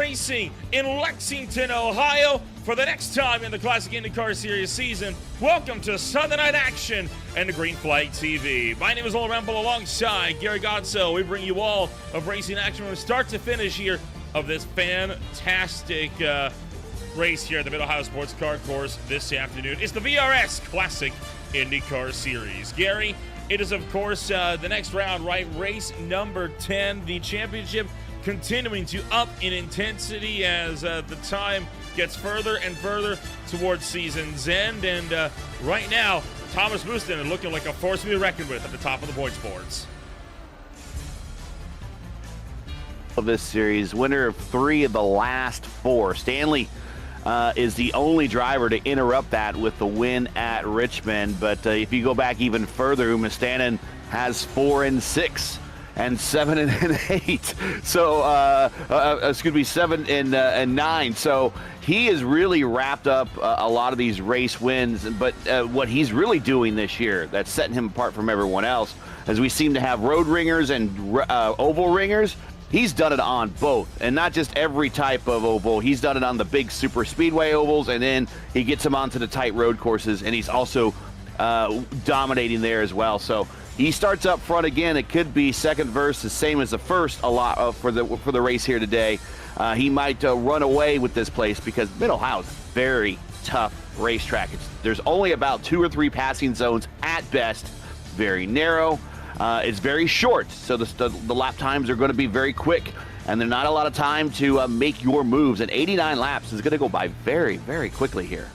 iRacing in Lexington, Ohio for the next time in the Classic IndyCar Series season. Welcome to Sunday Night Action and the Green Flag TV. My name is Ola Rempel alongside Gary Godso. We bring you all of racing action from start to finish here of this fantastic race here at the Mid-Ohio Sports Car Course this afternoon. It's the VRS Classic IndyCar Series. Gary, it is, of course, the next round, right? Race number 10, the championship continuing to up in intensity as the time gets further and further towards season's end. And right now, Thomas Boustin looking like a force to be reckoned with at the top of the points boards. Of this series, winner of 3 of the last 4. Stanley is the only driver to interrupt that with the win at Richmond. But if you go back even further, Mustanen has 4 and 6 and 7 and 8. So excuse me, 7 and 9. So he has really wrapped up a lot of these race wins. But what he's really doing this year that's setting him apart from everyone else, as we seem to have road ringers and oval ringers. He's done it on both, and not just every type of oval. He's done it on the big super speedway ovals, and then he gets them onto the tight road courses, and he's also dominating there as well. So he starts up front again. It could be second verse, the same as the first a lot for the race here today. He might run away with this place because Mid-Ohio is a very tough racetrack. There's only about 2 or 3 passing zones at best, very narrow. It's very short, so the lap times are going to be very quick, and there's not a lot of time to make your moves. And 89 laps is going to go by very, very quickly here.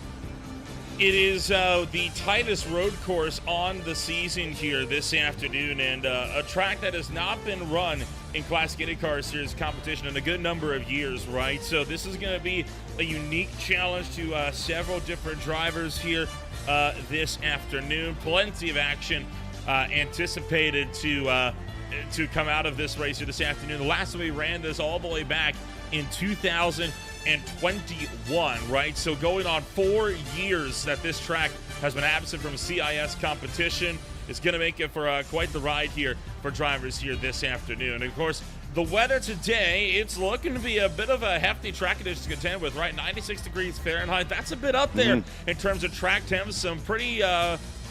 It is the tightest road course on the season here this afternoon, and a track that has not been run in Classic IndyCar Series competition in a good number of years, right? So this is going to be a unique challenge to several different drivers here this afternoon. Plenty of action anticipated to come out of this race here this afternoon. The last time we ran this all the way back in 2021, right? So going on 4 years that this track has been absent from CIS competition. It's going to make it for quite the ride here for drivers here this afternoon. And of course, the weather today, it's looking to be a bit of a hefty track condition to contend with, right? 96 degrees Fahrenheit. That's a bit up there in terms of track temps. Some pretty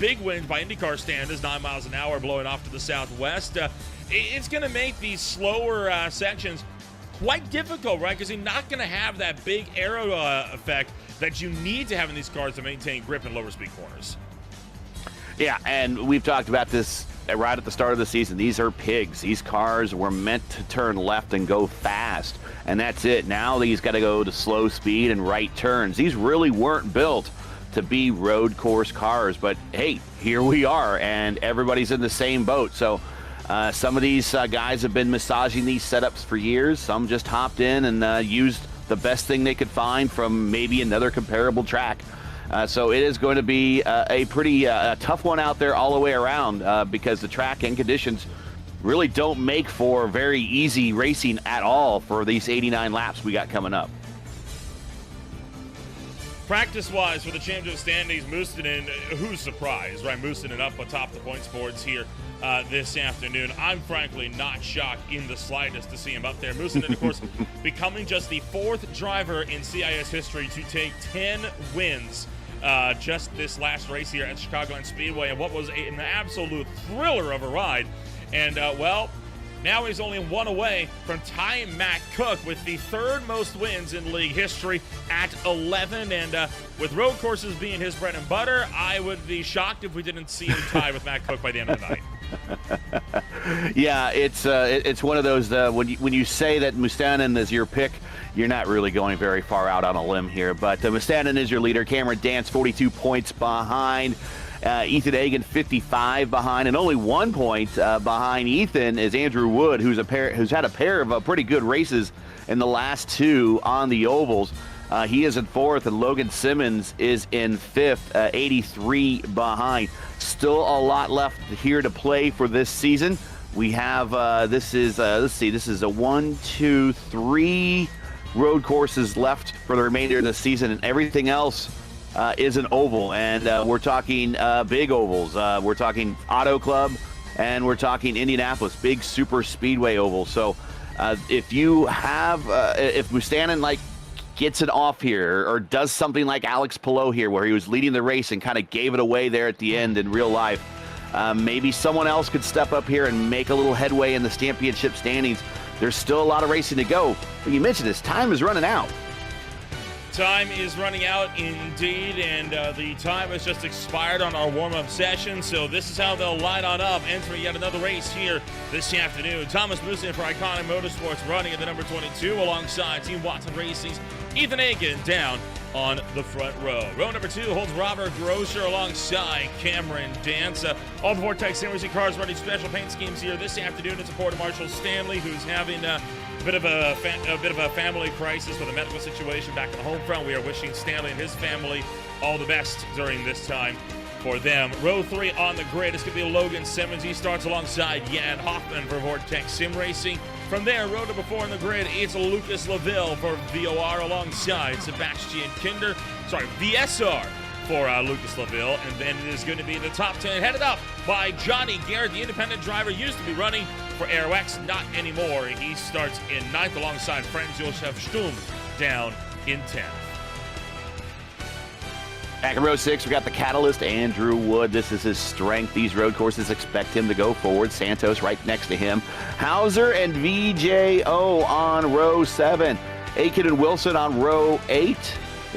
big winds by IndyCar standards, 9 miles an hour blowing off to the southwest. It's going to make these slower sections quite difficult, right? Because you're not going to have that big aero effect that you need to have in these cars to maintain grip in lower speed corners. Yeah, and we've talked about this right at the start of the season. These are pigs. These cars were meant to turn left and go fast, and that's it. Now these got to go to slow speed and right turns. These really weren't built to be road course cars, but hey, here we are, and everybody's in the same boat. So some of these guys have been massaging these setups for years. Some just hopped in and used the best thing they could find from maybe another comparable track. So it is going to be a pretty tough one out there all the way around because the track and conditions really don't make for very easy racing at all for these 89 laps we got coming up. Practice-wise for the championship standings, Mustanen, who's surprised, right? Mustanen up atop the points boards here this afternoon. I'm frankly not shocked in the slightest to see him up there. Mustanen, of course, becoming just the 4th driver in CIS history to take 10 wins just this last race here at Chicagoland Speedway, and what was an absolute thriller of a ride. And, well, now he's only 1 away from tying Matt Cook with the 3rd most wins in league history at 11. And with road courses being his bread and butter, I would be shocked if we didn't see him tie with Matt Cook by the end of the night. Yeah, it's one of those, when you say that Mustanen is your pick, you're not really going very far out on a limb here. But Mustanen is your leader. Cameron Dance 42 points behind. Ethan Hagan 55 behind, and only 1 point behind Ethan is Andrew Wood, who's had a pair of pretty good races in the last 2 on the ovals. He is in 4th, and Logan Simmons is in 5th, 83 behind. Still a lot left here to play for this season. We have this is a 1, 2, 3 road courses left for the remainder of the season, and everything else is an oval, and we're talking big ovals. We're talking Auto Club, and we're talking Indianapolis, big super speedway oval. So If Mustanen like gets it off here or does something like Alex Palou here where he was leading the race and kind of gave it away there at the end in real life, maybe someone else could step up here and make a little headway in the championship standings. There's still a lot of racing to go. But you mentioned this, time is running out. Time is running out indeed, and the time has just expired on our warm-up session, so this is how they'll line on up, entering yet another race here this afternoon. Thomas Musin for Iconic Motorsports running at the number 22 alongside Team Watson Racing's Ethan Aiken down on the front row. Row number 2 holds Robert Grosser alongside Cameron Dance. All the Vortex Sim Racing cars running special paint schemes here this afternoon in support of Marshall Stanley, who's having a bit of a family crisis with a medical situation back in the home front. We are wishing Stanley and his family all the best during this time for them. Row 3 on the grid is going to be Logan Simmons. He starts alongside Jan Hoffman for Vortex Sim Racing. From there, row number 4 on the grid, it's Lucas Laville for VOR alongside Sebastian Kinder. VSR for Lucas Laville. And then it is going to be the top 10 headed up by Johnny Garrett, the independent driver, used to be running for AeroX, not anymore. He starts in 9th alongside Franz Josef Sturm down in 10th. Back in row 6, we got the Catalyst, Andrew Wood. This is his strength. These road courses expect him to go forward. Santos right next to him. Hauser and VJO on row 7. Aiken and Wilson on row 8.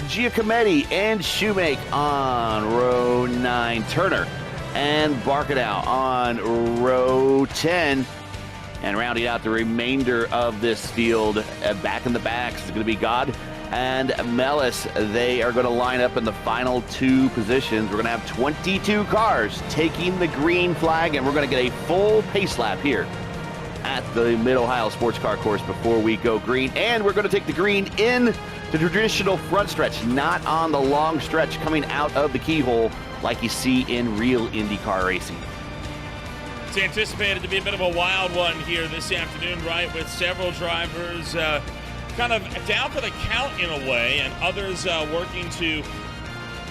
Giacometti and Shoemake on row 9. Turner and Barkadow on row 10. And rounding out the remainder of this field, back in the backs is going to be God and Mellis. They are going to line up in the final 2 positions. We're going to have 22 cars taking the green flag, and we're going to get a full pace lap here at the Mid-Ohio Sports Car Course before we go green. And we're going to take the green in the traditional front stretch, not on the long stretch coming out of the keyhole like you see in real IndyCar racing. It's anticipated to be a bit of a wild one here this afternoon, right, with several drivers kind of down for the count in a way, and others working to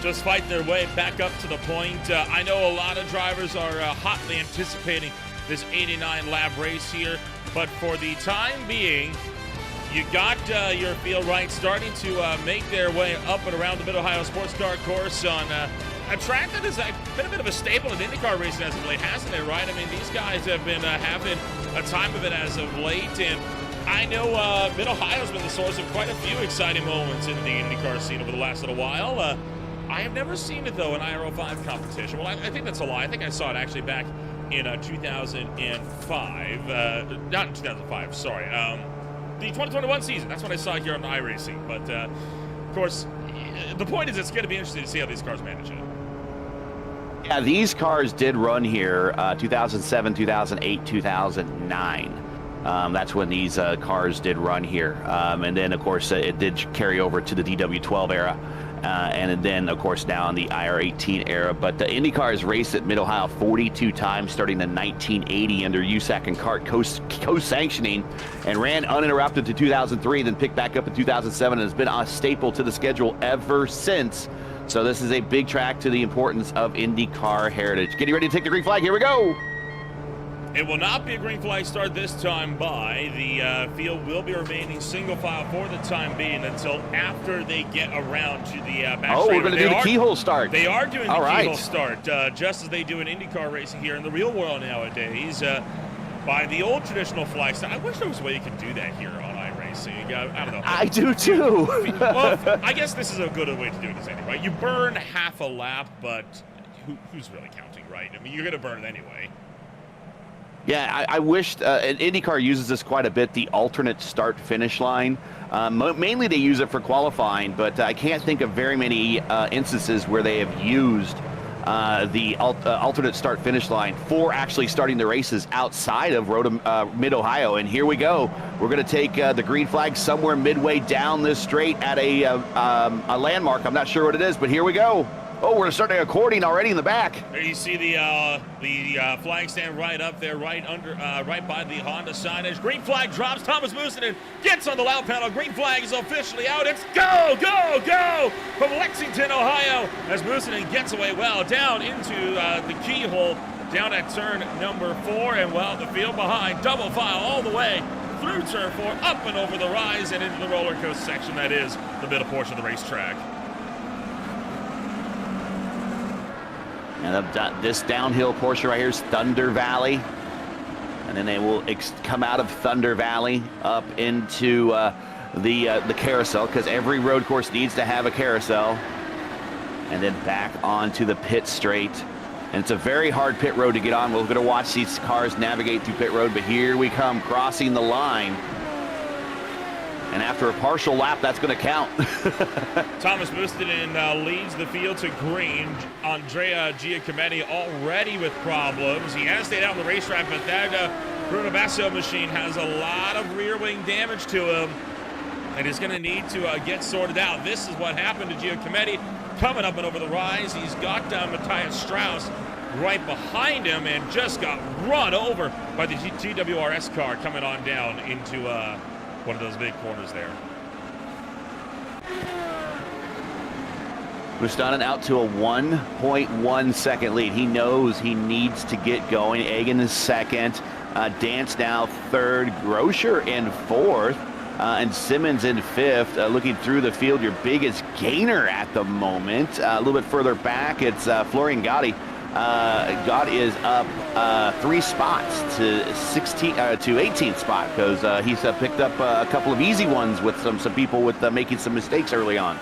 just fight their way back up to the point. I know a lot of drivers are hotly anticipating this 89 lap race here, but for the time being, you got your field right starting to make their way up and around the Mid-Ohio Sports Car Course on a track that has been a bit of a staple in IndyCar racing as of late, hasn't it, right? I mean, these guys have been having a time of it as of late, and I know Mid-Ohio's been the source of quite a few exciting moments in the IndyCar scene over the last little while. I have never seen it, though, in IRO5 competition. Well, I think that's a lie. I think I saw it actually back in 2005. Not in 2005, sorry. The 2021 season. That's what I saw here on iRacing. But, of course, the point is it's going to be interesting to see how these cars manage it. Yeah, these cars did run here 2007, 2008, 2009. That's when these cars did run here. And then, of course, it did carry over to the DW12 era. And then, of course, now in the IR18 era. But the IndyCar has raced at Mid-Ohio 42 times, starting in 1980 under USAC and CART co-sanctioning, and ran uninterrupted to 2003, then picked back up in 2007, and has been a staple to the schedule ever since. So this is a big track to the importance of IndyCar heritage. Getting ready to take the green flag. Here we go. It will not be a green flag start this time by. The field will be remaining single file for the time being until after they get around to the back. Oh, we're going to do the keyhole start. They are doing the keyhole start, just as they do in IndyCar racing here in the real world nowadays. By the old traditional flag start. I wish there was a way you could do that here on iRacing. I don't know. I do too. Well, I guess this is a good way to do it, anyway, right? You burn half a lap, but who's really counting, right? I mean, you're going to burn it anyway. Yeah, I wish IndyCar uses this quite a bit, the alternate start-finish line. Mainly they use it for qualifying, but I can't think of very many instances where they have used the alternate start-finish line for actually starting the races outside of Mid-Ohio. And here we go. We're going to take the green flag somewhere midway down this straight at a landmark. I'm not sure what it is, but here we go. Oh, we're starting recording already in the back. There you see the flag stand right up there, right by the Honda signage. Green flag drops. Thomas Musin gets on the loud panel. Green flag is officially out. It's go, go, go from Lexington, Ohio, as Musin gets away well down into the keyhole, down at turn number 4, and well, the field behind, double file all the way through turn 4, up and over the rise and into the roller coaster section that is the middle portion of the racetrack. And this downhill portion right here is Thunder Valley. And then they will come out of Thunder Valley up into the carousel, because every road course needs to have a carousel. And then back onto the pit straight. And it's a very hard pit road to get on. We're going to watch these cars navigate through pit road, but here we come crossing the line. And after a partial lap, that's going to count. Thomas Bustinen leads the field to green. Andrea Giacometti already with problems. He has stayed out on the racetrack, but that Bruno Basso machine has a lot of rear wing damage to him. And he's going to need to get sorted out. This is what happened to Giacometti coming up and over the rise. He's got Matthias Strauss right behind him and just got run over by the GWRS car coming on down into one of those big corners there. Bustanen out to a 1.1 second lead. He knows he needs to get going. Egan is second. Dance now third. Groscher in fourth. And Simmons in fifth. Looking through the field, your biggest gainer at the moment. A little bit further back, it's Florian Gotti. Gott is up 3 spots to 18th spot, because he's picked up a couple of easy ones with some people with making some mistakes early on.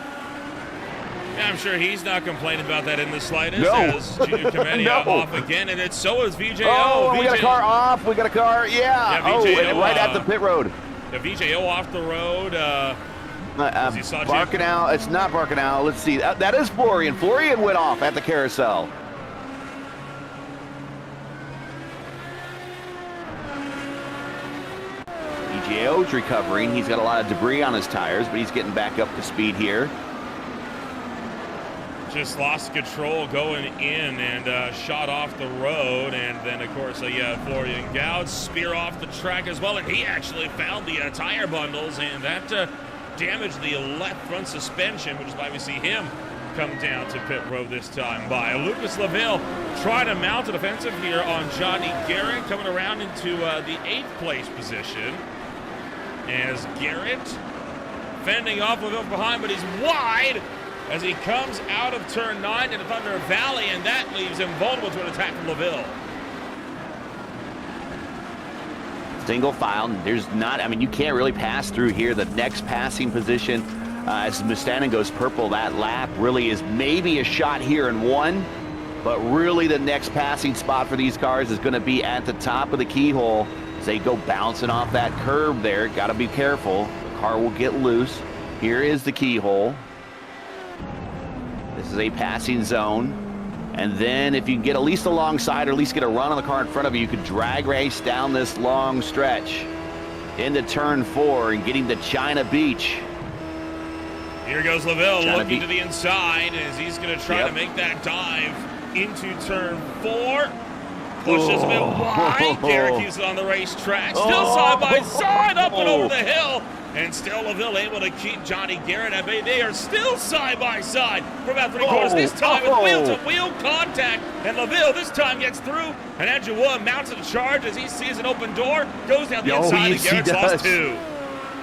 Yeah, I'm sure he's not complaining about that in the slightest. No. As Junior Cometti off again, and so is VJO. Oh, we got a car off. We got a car. Yeah. VJO, and right at the pit road. The VJO off the road. Barking out. It's not barking out. Let's see. That is Florian. Florian went off at the carousel. VJO's recovering. He's got a lot of debris on his tires, but he's getting back up to speed here. Just lost control going in and shot off the road. And then, of course, Florian Gaud spear off the track as well. And he actually found the tire bundles, and that damaged the left front suspension, which is why we see him come down to pit road this time by. Lucas Laville trying to mount a defensive here on Johnny Garrett, coming around into the 8th place position. As Garrett fending off Laville behind, but he's wide as he comes out of turn 9 into Thunder Valley, and that leaves him vulnerable to an attack from Laville. Single file. There's not, I mean, you can't really pass through here. The next passing position, as Bustanen goes purple, that lap really is maybe a shot here in 1, but really the next passing spot for these cars is going to be at the top of the keyhole as they go bouncing off that curb there. Got to be careful. The car will get loose. Here is the keyhole. This is a passing zone. And then if you can get at least alongside, or at least get a run on the car in front of you, you could drag race down this long stretch into turn 4 and getting to China Beach. Here goes Laville looking to the inside as he's going to try to make that dive into turn 4. Pushes a bit wide. Garrett keeps it on the racetrack. Still side by side, up and over the hill. And still Laville able to keep Johnny Garrett at bay. They are still side by side for about 3 quarters. This time with wheel-to-wheel contact. And Laville this time gets through. And Andrew Wood mounts a charge as he sees an open door. Goes down the inside and Garrett's lost 2.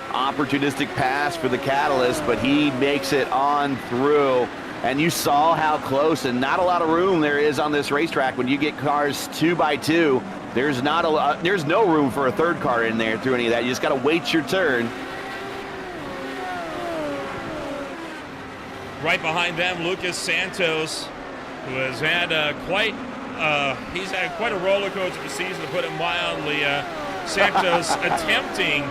Opportunistic pass for the Catalyst, but he makes it on through. And you saw how close and not a lot of room there is on this racetrack when you get cars 2 by 2. There's no room for a third car in there through any of that. You just got to wait your turn. Right behind them, Lucas Santos, who has had quite a roller coaster of a season, to put it mildly. Santos attempting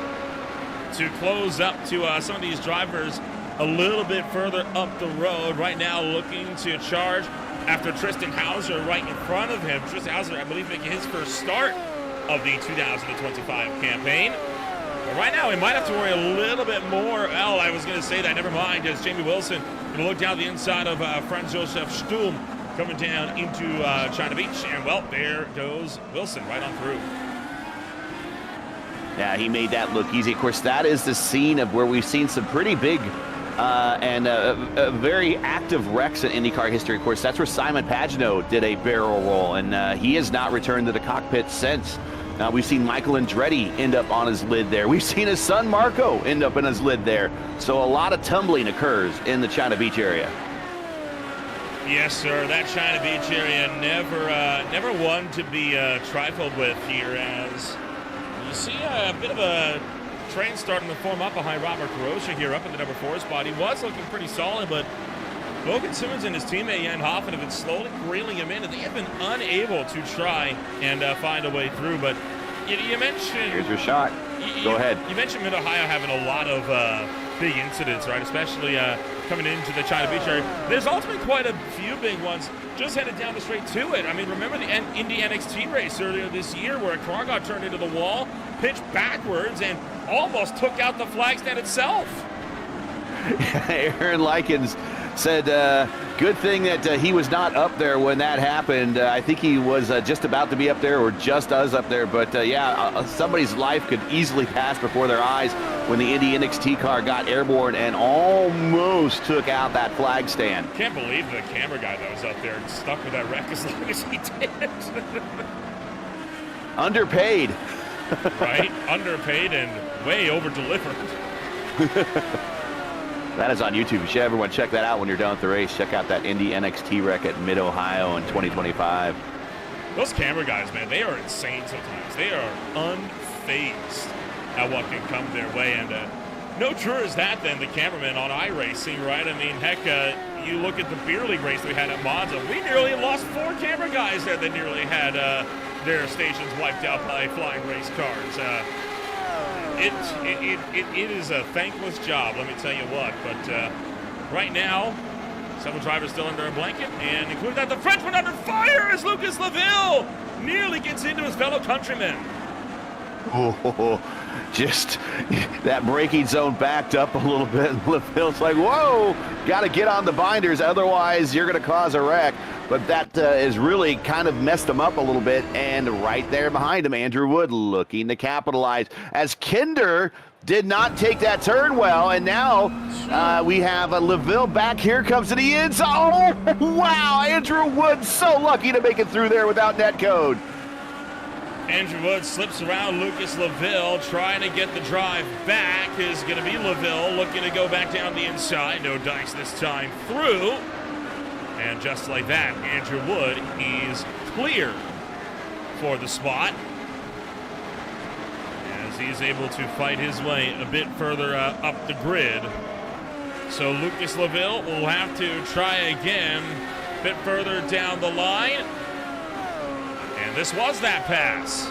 to close up to some of these drivers a little bit further up the road. Right now looking to charge after Tristan Hauser right in front of him. Tristan Hauser, I believe, making his first start of the 2025 campaign. But right now, we might have to worry a little bit more. Well, I was going to say that. Never mind, as Jamie Wilson going to look down the inside of Franz Josef Sturm coming down into China Beach. And, well, there goes Wilson right on through. Yeah, he made that look easy. Of course, that is the scene of where we've seen some pretty big and very active wrecks in IndyCar history. Of course, that's where Simon Pagenaud did a barrel roll, and he has not returned to the cockpit since. We've seen Michael Andretti end up on his lid there. We've seen his son Marco end up in his lid there. So a lot of tumbling occurs in the China Beach area. Yes, sir. That China Beach area never one to be trifled with here, as you see a bit of a train starting to form up behind Robert Carosia here up in the number 4 spot. He was looking pretty solid, but Logan Simmons and his teammate Jan Hoffman have been slowly reeling him in, and they have been unable to try and find a way through. But you mentioned... Here's your shot. Go ahead. You mentioned Mid-Ohio having a lot of big incidents, right? Especially coming into the China Beach area. There's ultimately quite a few big ones just headed down the straight to it. I mean, remember the Indy NXT race earlier this year where a car got turned into the wall, pitched backwards, and almost took out the flag stand itself. Aaron Likens said, good thing that he was not up there when that happened. I think he was just about to be up there or just us up there. But somebody's life could easily pass before their eyes when the Indy NXT car got airborne and almost took out that flag stand. Can't believe the camera guy that was up there and stuck with that wreck as long as he did. Underpaid. Right? Underpaid and way over-delivered. That is on YouTube. You should everyone check that out when you're done with the race. Check out that Indy NXT wreck at Mid-Ohio in 2025. Those camera guys, man, they are insane sometimes. They are unfazed at what can come their way. And no truer is that than the cameraman on iRacing, right? I mean, heck, you look at the beer league race we had at Monza. We nearly lost 4 camera guys there that nearly had their stations wiped out by flying race cars. It is a thankless job, let me tell you what. But right now, several drivers still under a blanket, and including that, the Frenchman under fire as Lucas Laville nearly gets into his fellow countryman. Oh, just that braking zone backed up a little bit. Laville's like, whoa, got to get on the binders, otherwise you're going to cause a wreck. But that has really kind of messed him up a little bit. And right there behind him, Andrew Wood looking to capitalize as Kinder did not take that turn well. And now we have Laville back. Here comes to the inside. Oh, wow. Andrew Wood so lucky to make it through there without net code. Andrew Wood slips around Lucas Laville, trying to get the drive back. Is going to be Laville looking to go back down the inside. No dice this time through. And just like that, Andrew Wood is clear for the spot as he's able to fight his way a bit further up the grid. So Lucas Laville will have to try again a bit further down the line. And this was that pass.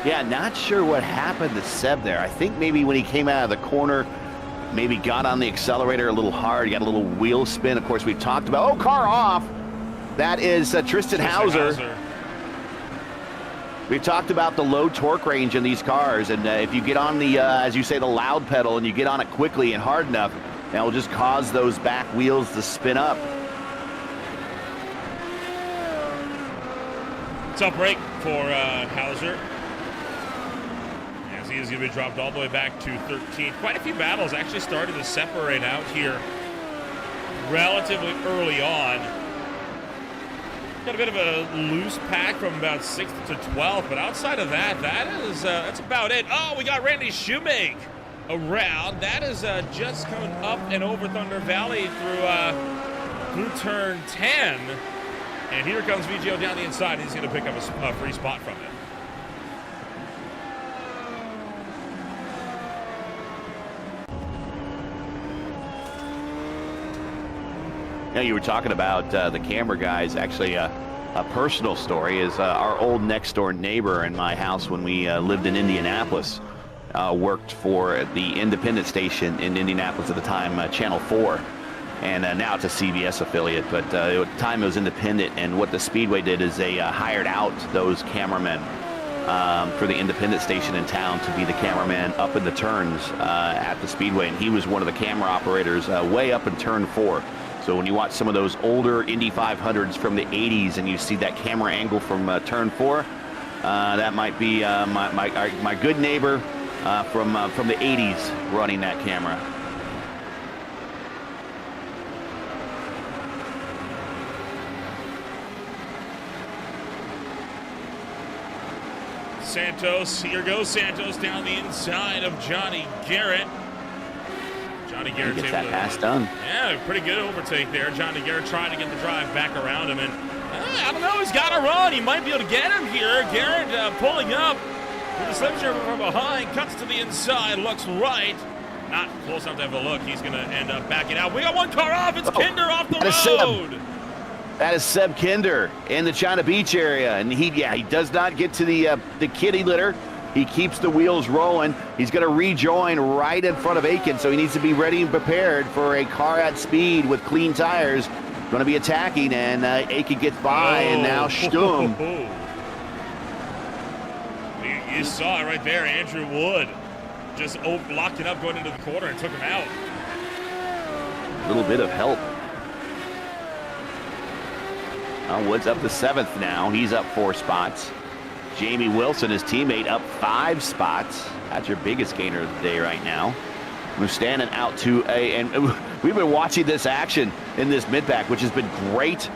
Yeah, not sure what happened to Seb there. I think maybe when he came out of the corner, maybe got on the accelerator a little hard, got a little wheel spin. Of course, we talked about, car off. That is Tristan Hauser. We've talked about the low torque range in these cars, and if you get on the, as you say, the loud pedal, and you get on it quickly and hard enough, that will just cause those back wheels to spin up. Tough break for Hauser. He is going to be dropped all the way back to 13th. Quite a few battles actually started to separate out here relatively early on. Got a bit of a loose pack from about 6th to 12th, but outside of that, that's about it. Oh, we got Randy Shoemake around. That is just coming up and over Thunder Valley through turn 10. And here comes VGO down the inside. He's going to pick up a free spot from it. You know, you were talking about the camera guys. Actually, a personal story is our old next door neighbor in my house when we lived in Indianapolis worked for the independent station in Indianapolis at the time, Channel 4. And now it's a CBS affiliate, but at the time it was independent. And what the Speedway did is they hired out those cameramen for the independent station in town to be the cameraman up in the turns at the Speedway. And he was one of the camera operators way up in turn 4. So when you watch some of those older Indy 500s from the 80s and you see that camera angle from turn 4, that might be my good neighbor from the 80s running that camera. Santos. Here goes Santos down the inside of Johnny Garrett. Johnny Garrett's gets able that to pass done. Yeah, pretty good overtake there. Johnny Garrett trying to get the drive back around him, and I don't know, he's got to run. He might be able to get him here. Garrett pulling up with a slim jumper from behind, cuts to the inside, looks right. Not close enough to have a look. He's going to end up backing out. We got one car off. It's Kinder off the road. That is Seb Kinder in the China Beach area, and he does not get to the kitty litter. He keeps the wheels rolling. He's going to rejoin right in front of Aiken, so he needs to be ready and prepared for a car at speed with clean tires. Going to be attacking, and Aiken gets by, and now Sturm. You saw it right there. Andrew Wood just locked it up going into the corner and took him out. A little bit of help. Wood's up to 7th now. He's up 4 spots. Jamie Wilson, his teammate, up 5 spots. That's your biggest gainer of the day right now. Mustanen out to and we've been watching this action in this mid-pack, which has been great.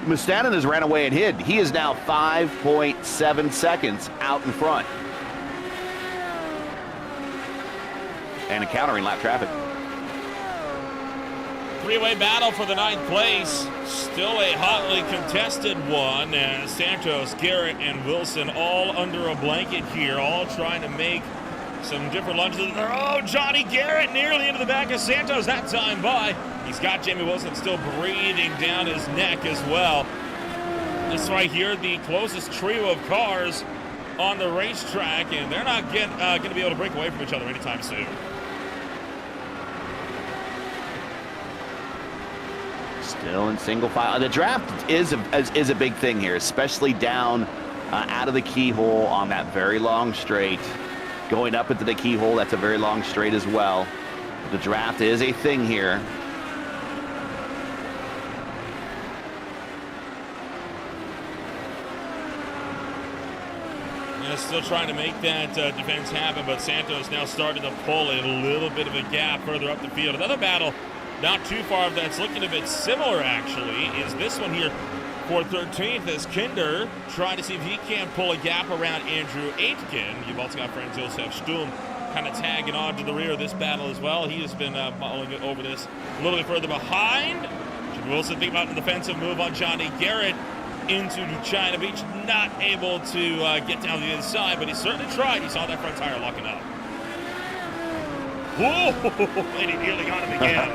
Mustanen has ran away and hid. He is now 5.7 seconds out in front. And encountering lap traffic. Three-way battle for the 9th place. Still a hotly contested one. And Santos, Garrett, and Wilson all under a blanket here, all trying to make some different lunges. Oh, Johnny Garrett nearly into the back of Santos that time by. He's got Jamie Wilson still breathing down his neck as well. This right here, the closest trio of cars on the racetrack, and they're not going to be able to break away from each other anytime soon. Still in single file. The draft is a big thing here, especially down out of the keyhole on that very long straight. Going up into the keyhole, that's a very long straight as well. The draft is a thing here. Yeah, still trying to make that defense happen, but Santos now starting to pull a little bit of a gap further up the field. Another battle not too far that's looking a bit similar, actually, is this one here for 13th as Kinder trying to see if he can't pull a gap around Andrew Aitken. You've also got Franz Josef Sturm kind of tagging on to the rear of this battle as well. He has been mulling over this a little bit further behind. Jim Wilson thinking about the defensive move on Johnny Garrett into China Beach. Not able to get down the inside, but he certainly tried. You saw that front tire locking up. Whoa! And he nearly got him again.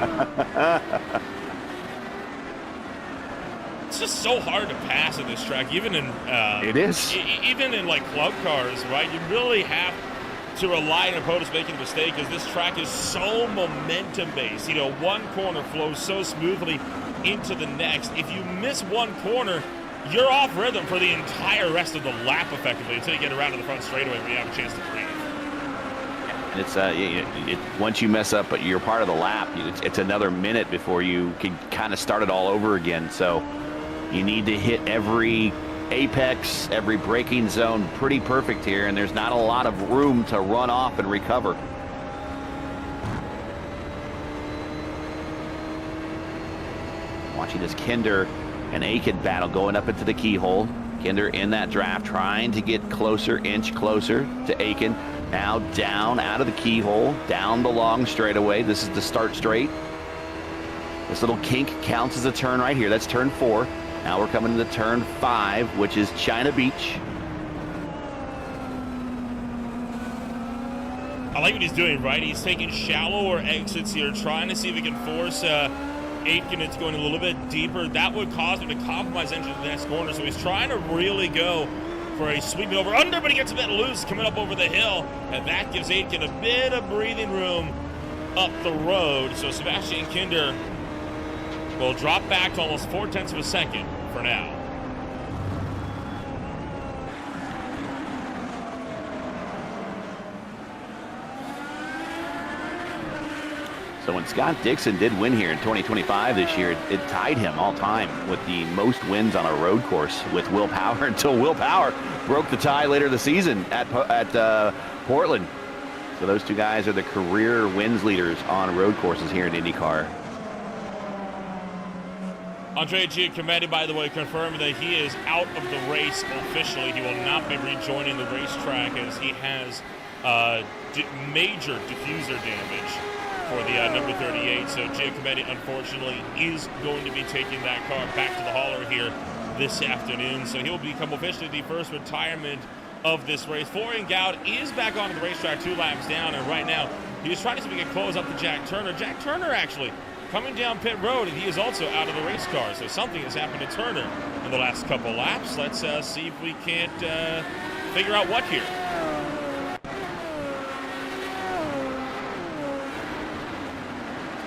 It's just so hard to pass in this track, even in it is. Even in like club cars, right? You really have to rely on opponents making a mistake because this track is so momentum based. You know, one corner flows so smoothly into the next. If you miss one corner, you're off rhythm for the entire rest of the lap, effectively, until you get around to the front straightaway where you have a chance to breathe. It's once you mess up, but you're part of the lap. It's another minute before you can kind of start it all over again. So you need to hit every apex, every braking zone pretty perfect here, and there's not a lot of room to run off and recover. Watching this Kinder and Aiken battle going up into the keyhole. Kinder in that draft trying to get closer, inch closer to Aiken. Now down out of the keyhole, down the long straightaway. This is the start straight. This little kink counts as a turn right here. That's turn 4. Now we're coming to turn 5, which is China Beach. I like what he's doing, right? He's taking shallower exits here, trying to see if he can force Aitken into going a little bit deeper. That would cause him to compromise entry to the next corner. So he's trying to really go for a sweeping over under, but he gets a bit loose coming up over the hill, and that gives Aitken a bit of breathing room up the road. So Sebastian Kinder will drop back to almost 0.4 of a second for now. So when Scott Dixon did win here in 2025 this year, it tied him all time with the most wins on a road course with Will Power until Will Power broke the tie later this season at Portland. So those two guys are the career wins leaders on road courses here at IndyCar. Andre Giacometti, by the way, confirmed that he is out of the race officially. He will not be rejoining the racetrack as he has major diffuser damage for the number 38. So Giacometti, unfortunately, is going to be taking that car back to the hauler here this afternoon. So he'll become officially the first retirement of this race. Florian Gaud is back onto the racetrack 2 laps down, and right now he is trying to see if he can close up to Jack Turner. Jack Turner actually coming down pit road, and he is also out of the race car. So something has happened to Turner in the last couple laps. Let's see if we can't figure out what here.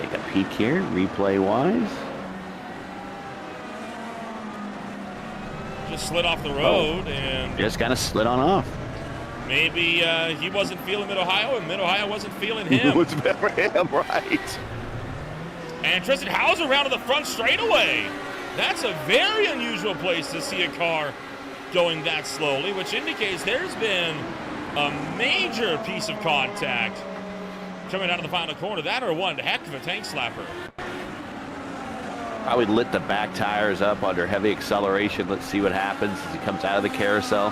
Take a peek here, replay-wise. Just slid off the road and just kind of slid on off. Maybe he wasn't feeling Mid-Ohio, and Mid-Ohio wasn't feeling him. It was better for him, right? And Tristan Hauser around to the front straightaway. That's a very unusual place to see a car going that slowly, which indicates there's been a major piece of contact coming out of the final corner. That or one heck of a tank slapper. Probably lit the back tires up under heavy acceleration. Let's see what happens as he comes out of the carousel.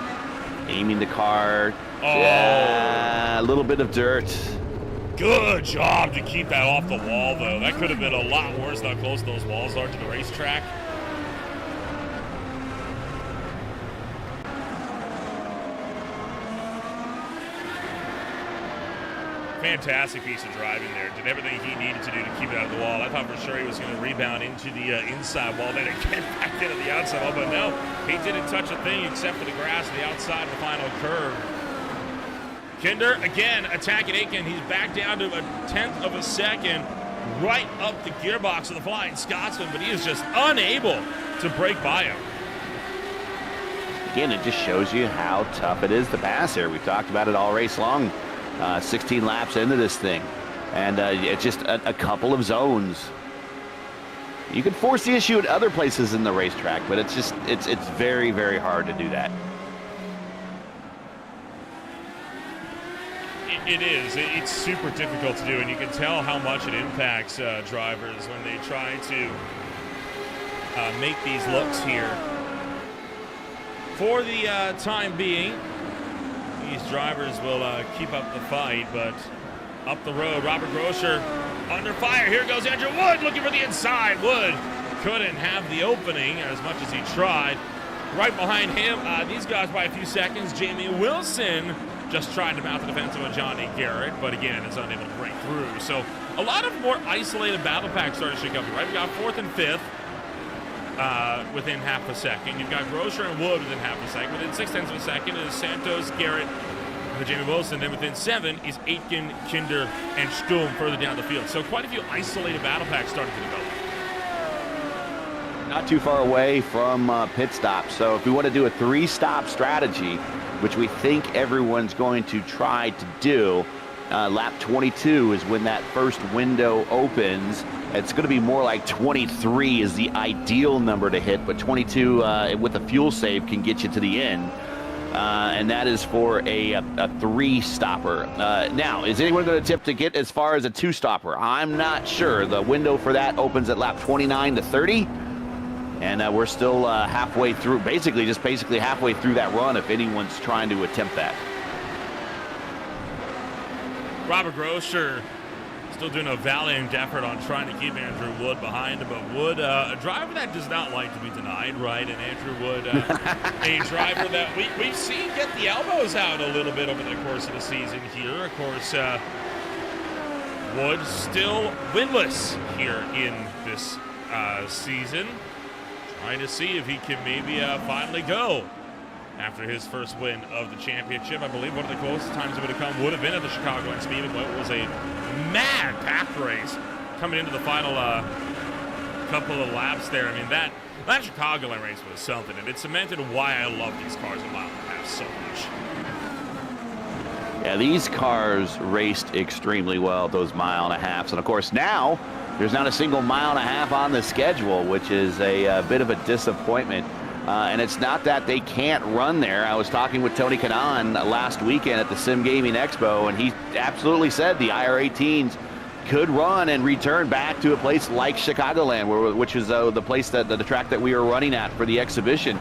Aiming the car. Oh. Yeah, a little bit of dirt. Good job to keep that off the wall, though. That could have been a lot worse how close those walls are to the racetrack. Fantastic piece of driving there. Did everything he needed to do to keep it out of the wall. I thought for sure he was going to rebound into the inside wall, then again back into the outside wall, but no, he didn't touch a thing except for the grass on the outside of the final curve. Kinder, again, attacking Aiken. He's back down to a 1/10 of a second, right up the gearbox of the Flying Scotsman, but he is just unable to break by him. Again, it just shows you how tough it is to pass here. We've talked about it all race long. 16 laps into this thing, and it's just a couple of zones. You can force the issue at other places in the racetrack, but it's just it's very, very hard to do that. It is. It's super difficult to do, and you can tell how much it impacts drivers when they try to make these looks here. For the time being, these drivers will keep up the fight, but up the road, Robert Groscher under fire. Here goes Andrew Wood looking for the inside. Wood couldn't have the opening as much as he tried. Right behind him, these guys by a few seconds, Jamie Wilson just tried to mount the defensive on Johnny Garrett, but again, is unable to break through. So a lot of more isolated battle packs started to shake up here, right? We got 4th and 5th within half a second. You've got Groscher and Wood within half a second. Within 6/10 of a second is Santos, Garrett, and Jamie Wilson. Then within 7 is Aitken, Kinder, and Sturm further down the field. So quite a few isolated battle packs started to develop. Not too far away from pit stops. So if we want to do a 3-stop strategy, which we think everyone's going to try to do, lap 22 is when that first window opens. It's going to be more like 23 is the ideal number to hit, but 22 with a fuel save can get you to the end. And that is for a 3-stopper. Now, is anyone going to tip to get as far as a 2-stopper? I'm not sure. The window for that opens at lap 29 to 30. And we're still halfway through, basically halfway through that run if anyone's trying to attempt that. Robert Groscher still doing a valiant effort on trying to keep Andrew Wood behind him, but Wood, a driver that does not like to be denied, right? And Andrew Wood, a driver that we've seen get the elbows out a little bit over the course of the season here. Of course, Wood still winless here in this season. Trying to see if he can maybe finally go after his first win of the championship. I believe one of the closest times it would have come would have been at the Chicago and Speed. It was a mad pack race coming into the final couple of laps there. I mean, that Chicagoland race was something, and it cemented why I love these cars a mile and a half so much. Yeah, these cars raced extremely well, those mile and a halves. And of course, now there's not a single mile and a half on the schedule, which is a bit of a disappointment. And it's not that they can't run there. I was talking with Tony Kanaan last weekend at the Sim Gaming Expo, and he absolutely said the IR18s could run and return back to a place like Chicagoland, which is the place that the track that we were running at for the exhibition.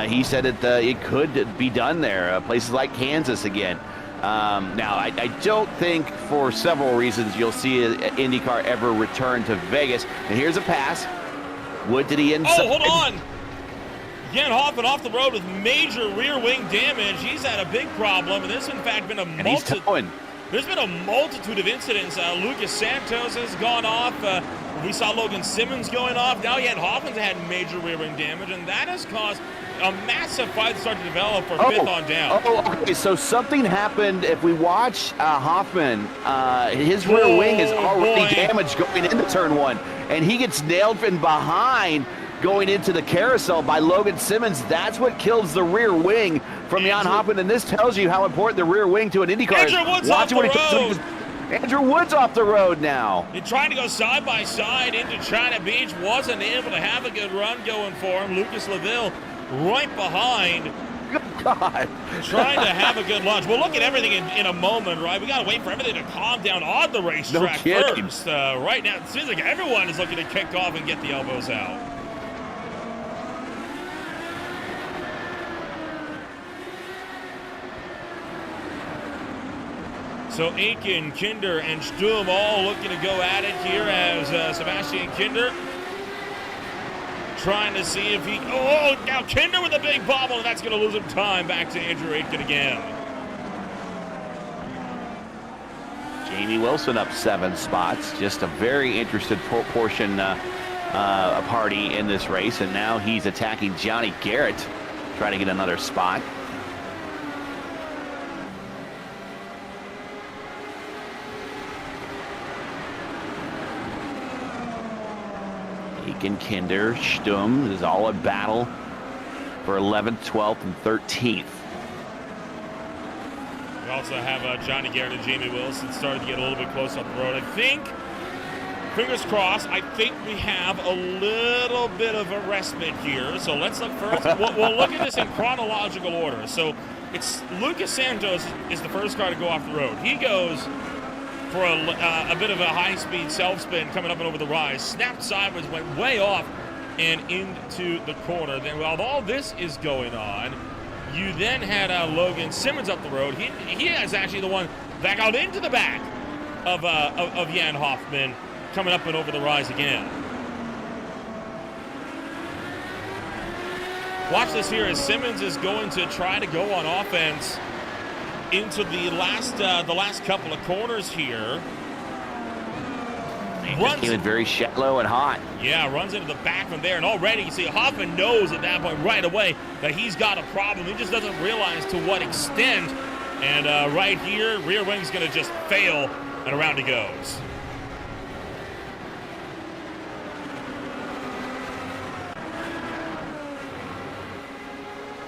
He said it could be done there. Places like Kansas again. Now, I don't think for several reasons you'll see IndyCar ever return to Vegas. And here's a pass. Wood to the inside. Oh, hold on. Jan Hoffman off the road with major rear wing damage. He's had a big problem, and there's in fact been there's been a multitude of incidents. Lucas Santos has gone off. We saw Logan Simmons going off. Now Jan Hoffman's had major rear wing damage, and that has caused a massive fight to start to develop for fifth on down. Okay, so something happened. If we watch Hoffman, his rear wing is already damaged going into turn 1, and he gets nailed from behind going into the carousel by Logan Simmons. That's what kills the rear wing from Jan Hoffman, and this tells you how important the rear wing to an IndyCar is. Andrew Wood's off the road. Andrew Wood's off the road now. He tried to go side by side into China Beach, wasn't able to have a good run going for him. Lucas LaVille right behind. Good God. Trying to have a good lunch. We'll look at everything in a moment, right? We got to wait for everything to calm down on the racetrack first. Right now, it seems like everyone is looking to kick off and get the elbows out. So Aitken, Kinder, and Stum all looking to go at it here as Sebastian Kinder trying to see if he... Oh, now Kinder with a big bobble, and that's going to lose him time. Back to Andrew Aitken again. Jamie Wilson up 7 spots. Just a very interested portion party in this race, and now he's attacking Johnny Garrett, trying to get another spot. Aiken, Kinder, Stum is all a battle for 11th, 12th, and 13th. We also have Johnny Garrett and Jamie Wilson starting to get a little bit close up the road. I think, fingers crossed, I think we have a little bit of a respite here. So let's look first. We'll look at this in chronological order. So it's Lucas Santos is the first car to go off the road. He goes for a bit of a high-speed self-spin coming up and over the rise. Snapped sideways, went way off and into the corner. Then while all this is going on, you then had Logan Simmons up the road. He is actually the one that got into the back of Jan Hoffman coming up and over the rise again. Watch this here as Simmons is going to try to go on offense into the last couple of corners here. Just came in very shallow and hot. Yeah, runs into the back from there, and already you see Hoffman knows at that point right away that he's got a problem. He just doesn't realize to what extent. And right here, rear wing's going to just fail, and around he goes.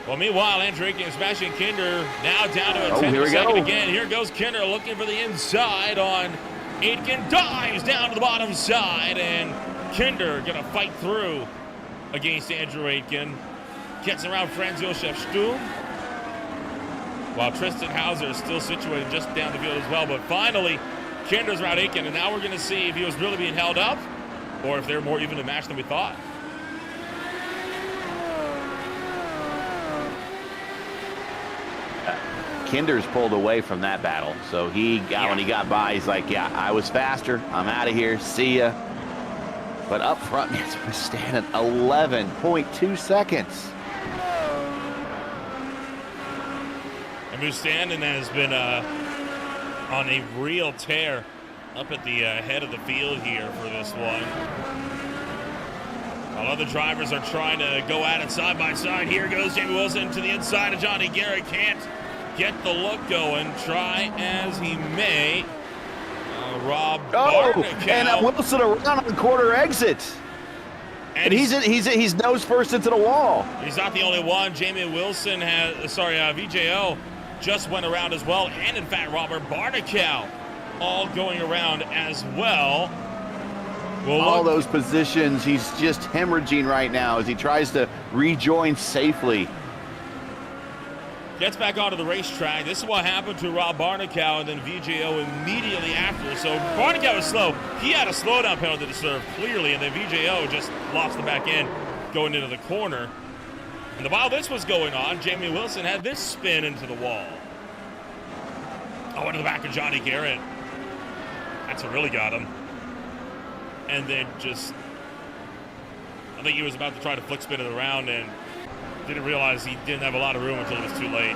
Well, meanwhile, Andrew Aitken and Sebastian Kinder now down to a 10th second again. Here goes Kinder looking for the inside on Aitken. Dives down to the bottom side, and Kinder going to fight through against Andrew Aitken. Gets around Franz Josef Stum, while Tristan Hauser is still situated just down the field as well. But finally, Kinder's around Aitken, and now we're going to see if he was really being held up or if they're more evenly matched than we thought. Kinder's pulled away from that battle, so when he got by, he's like, yeah, I was faster, I'm out of here, see ya. But up front, we're standing 11.2 seconds. And Mustanden has been on a real tear up at the head of the field here for this one. While other drivers are trying to go at it side by side, here goes Jamie Wilson to the inside of Johnny Garrett. Can't get the look going, try as he may. Rob Barnicow. And Wilson around on the quarter exit. And he's nose first into the wall. He's not the only one. Jamie Wilson VJO just went around as well. And in fact, Robert Barnicow all going around as well. All those positions, he's just hemorrhaging right now as he tries to rejoin safely. Gets back onto the racetrack. This is what happened to Rob Barnicow and then VJO immediately after. So Barnicow was slow. He had a slowdown penalty to serve clearly, and then VJO just lost the back end going into the corner. And while this was going on, Jamie Wilson had this spin into the wall. Oh, into the back of Johnny Garrett. That's what really got him. And then just, I think he was about to try to flick spin it around and didn't realize he didn't have a lot of room until it was too late.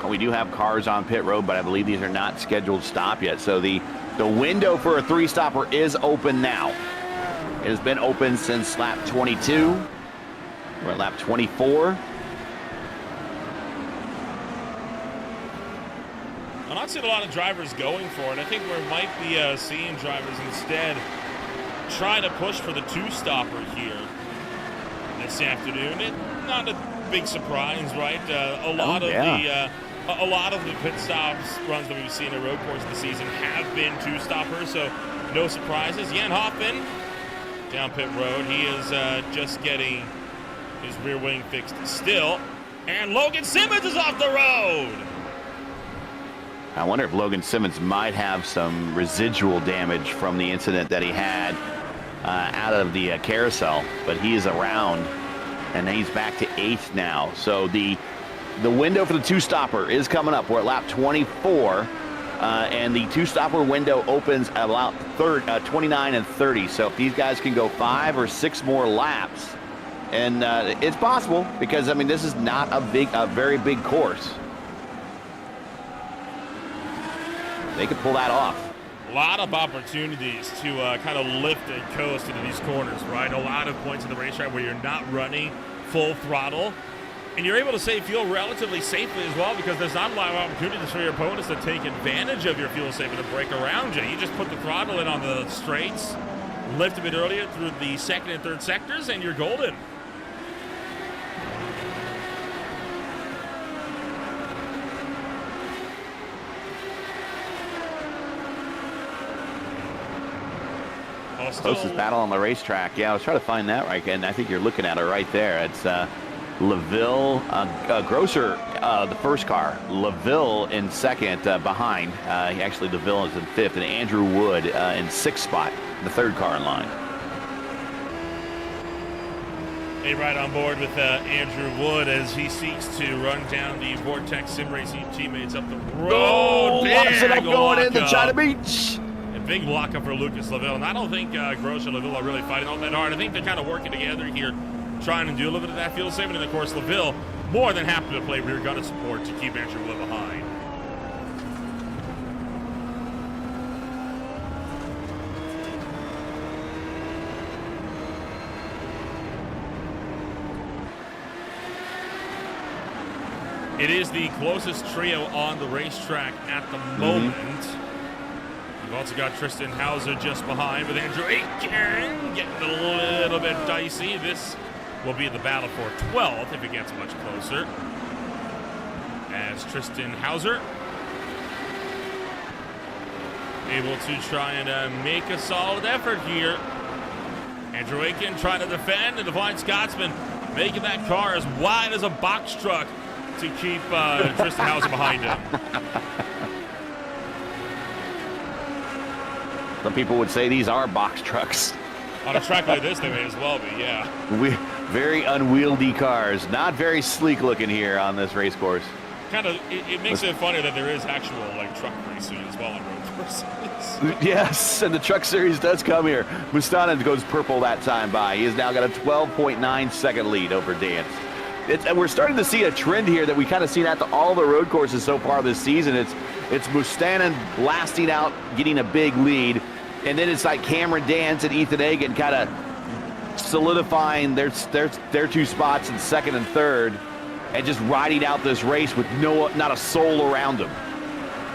We do have cars on pit road, but I believe these are not scheduled to stop yet. So the window for a 3-stopper is open now. It has been open since lap 22. We're at lap 24. I'm not seeing a lot of drivers going for it. I think we might be seeing drivers instead try to push for the 2-stopper here this afternoon. Not a big surprise, right? A lot of the pit stops runs that we've seen in road course this season have been 2-stoppers, so no surprises. Jan Hoffman down pit road. He is just getting his rear wing fixed still, and Logan Simmons is off the road. I wonder if Logan Simmons might have some residual damage from the incident that he had out of the carousel, but he is around, and he's back to 8th now. So the window for the 2-stopper is coming up. We're at lap 24, and the 2-stopper window opens at about 29 and 30. So if these guys can go 5 or 6 more laps, and it's possible, because I mean this is not a very big course. They could pull that off. A lot of opportunities to kind of lift and coast into these corners, right? A lot of points in the racetrack where you're not running full throttle, and you're able to save fuel relatively safely as well, because there's not a lot of opportunities for your opponents to take advantage of your fuel saving to break around you. You just put the throttle in on the straights, lift a bit earlier through the 2nd and 3rd sectors, and you're golden. Closest battle on the racetrack. Yeah, I was trying to find that right, and I think you're looking at it right there. It's LaVille, Grosser, the first car. LaVille in 2nd behind. Actually, LaVille is in 5th, and Andrew Wood in 6th spot, the 3rd car in line. Hey, right on board with Andrew Wood as he seeks to run down the Vortex Sim Racing teammates up the road. Oh, locks it up going into China Beach. Big lockup for Lucas LaVille, and I don't think Gross and LaVille are really fighting all that hard. I think they're kind of working together here, trying to do a little bit of that fuel saving, and of course LaVille more than happy to play rear gunner support to keep Andrew Wood behind. It is the closest trio on the racetrack at the moment. We've also got Tristan Hauser just behind with Andrew Aiken getting a little bit dicey. This will be the battle for 12th if it gets much closer. As Tristan Hauser able to try and make a solid effort here. Andrew Aiken trying to defend, and the Flying Scotsman making that car as wide as a box truck to keep Tristan Hauser behind him. Some people would say these are box trucks. On a track like this, they may as well be, yeah. Very unwieldy cars. Not very sleek looking here on this race course. Kind of, it makes it funny that there is actual like truck racing as well on road courses. Yes, and the truck series does come here. Mustanen goes purple that time by. He has now got a 12.9 second lead over Dance. And we're starting to see a trend here that we kind of seen at all the road courses so far this season. It's Mustanen blasting out, getting a big lead, and then it's like Cameron Dance and Ethan Hagan kind of solidifying their 2 spots in 2nd and 3rd, and just riding out this race with not a soul around them.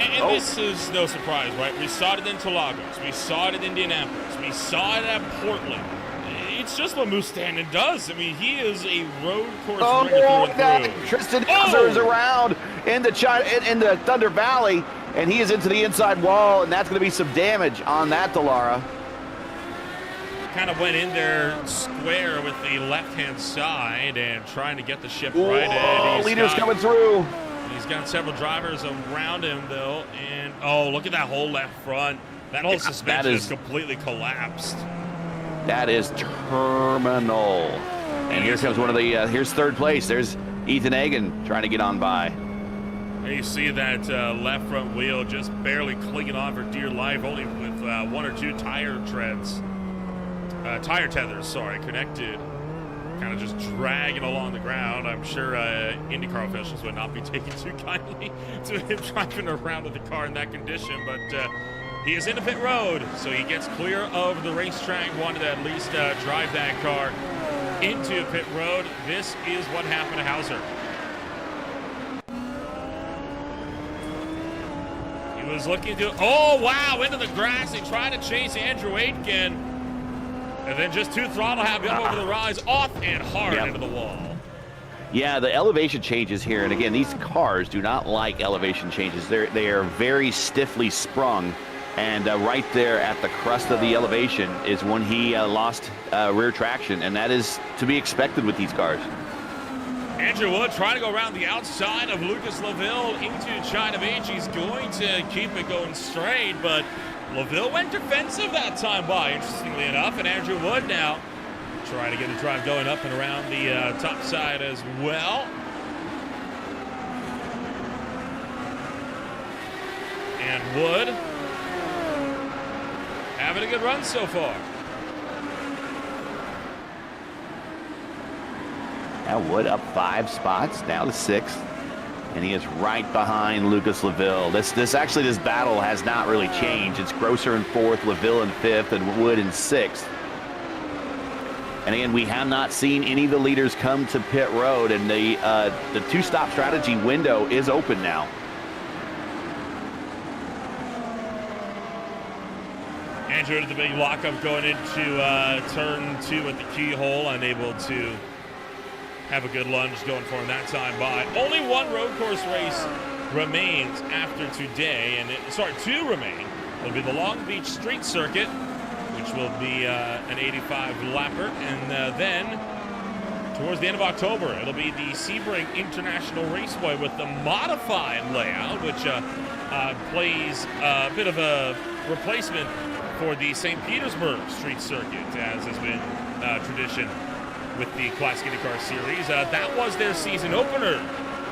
And this is no surprise, right? We saw it in Interlagos, we saw it in Indianapolis, we saw it at Portland. It's just what Mustanen does. I mean, he is a road course ringer through and through. Tristan Hauser is around in the Thunder Valley, and he is into the inside wall, and that's going to be some damage on that Dallara. kind of went in there square with the left-hand side and trying to get the ship righted. Leader's coming through. He's got several drivers around him, though. And, oh, look at that whole left front. That whole suspension is completely collapsed. That is terminal. And here comes one of the, here's third place. There's Ethan Egan trying to get on by. And you see that left front wheel just barely clinging on for dear life, only with one or two tire tethers, connected. Kind of just dragging along the ground. I'm sure IndyCar officials would not be taking too kindly to him driving around with the car in that condition, but he is into pit road, so he gets clear of the racetrack, wanted to at least drive that car into pit road. This is what happened to Hauser. He was looking to, oh wow, into the grass. He tried to chase Andrew Aitken, and then just two throttle happy up over the rise, off and hard into the wall. Yeah, the elevation changes here, and again, these cars do not like elevation changes. They are very stiffly sprung, and right there at the crust of the elevation is when he lost rear traction, and that is to be expected with these cars. Andrew Wood trying to go around the outside of Lucas Laville into China Beach. He's going to keep it going straight, but Laville went defensive that time by, interestingly enough, and Andrew Wood now trying to get a drive going up and around the top side as well. And Wood having a good run so far. Now Wood up 5 spots, now to 6th. And he is right behind Lucas Laville. This battle has not really changed. It's Grosser in 4th, Laville in 5th, and Wood in 6th. And again, we have not seen any of the leaders come to pit road, and the two-stop strategy window is open now. Andrew to the big lockup going into turn 2 at the keyhole, unable to have a good lunge going for him that time by. Only one road course race remains after today, and two remain. It'll be the Long Beach Street Circuit, which will be an 85 lapper, and then towards the end of October, it'll be the Sebring International Raceway with the modified layout, which plays a bit of a replacement for the St. Petersburg Street Circuit, as has been tradition with the Classic IndyCar Series. That was their season opener,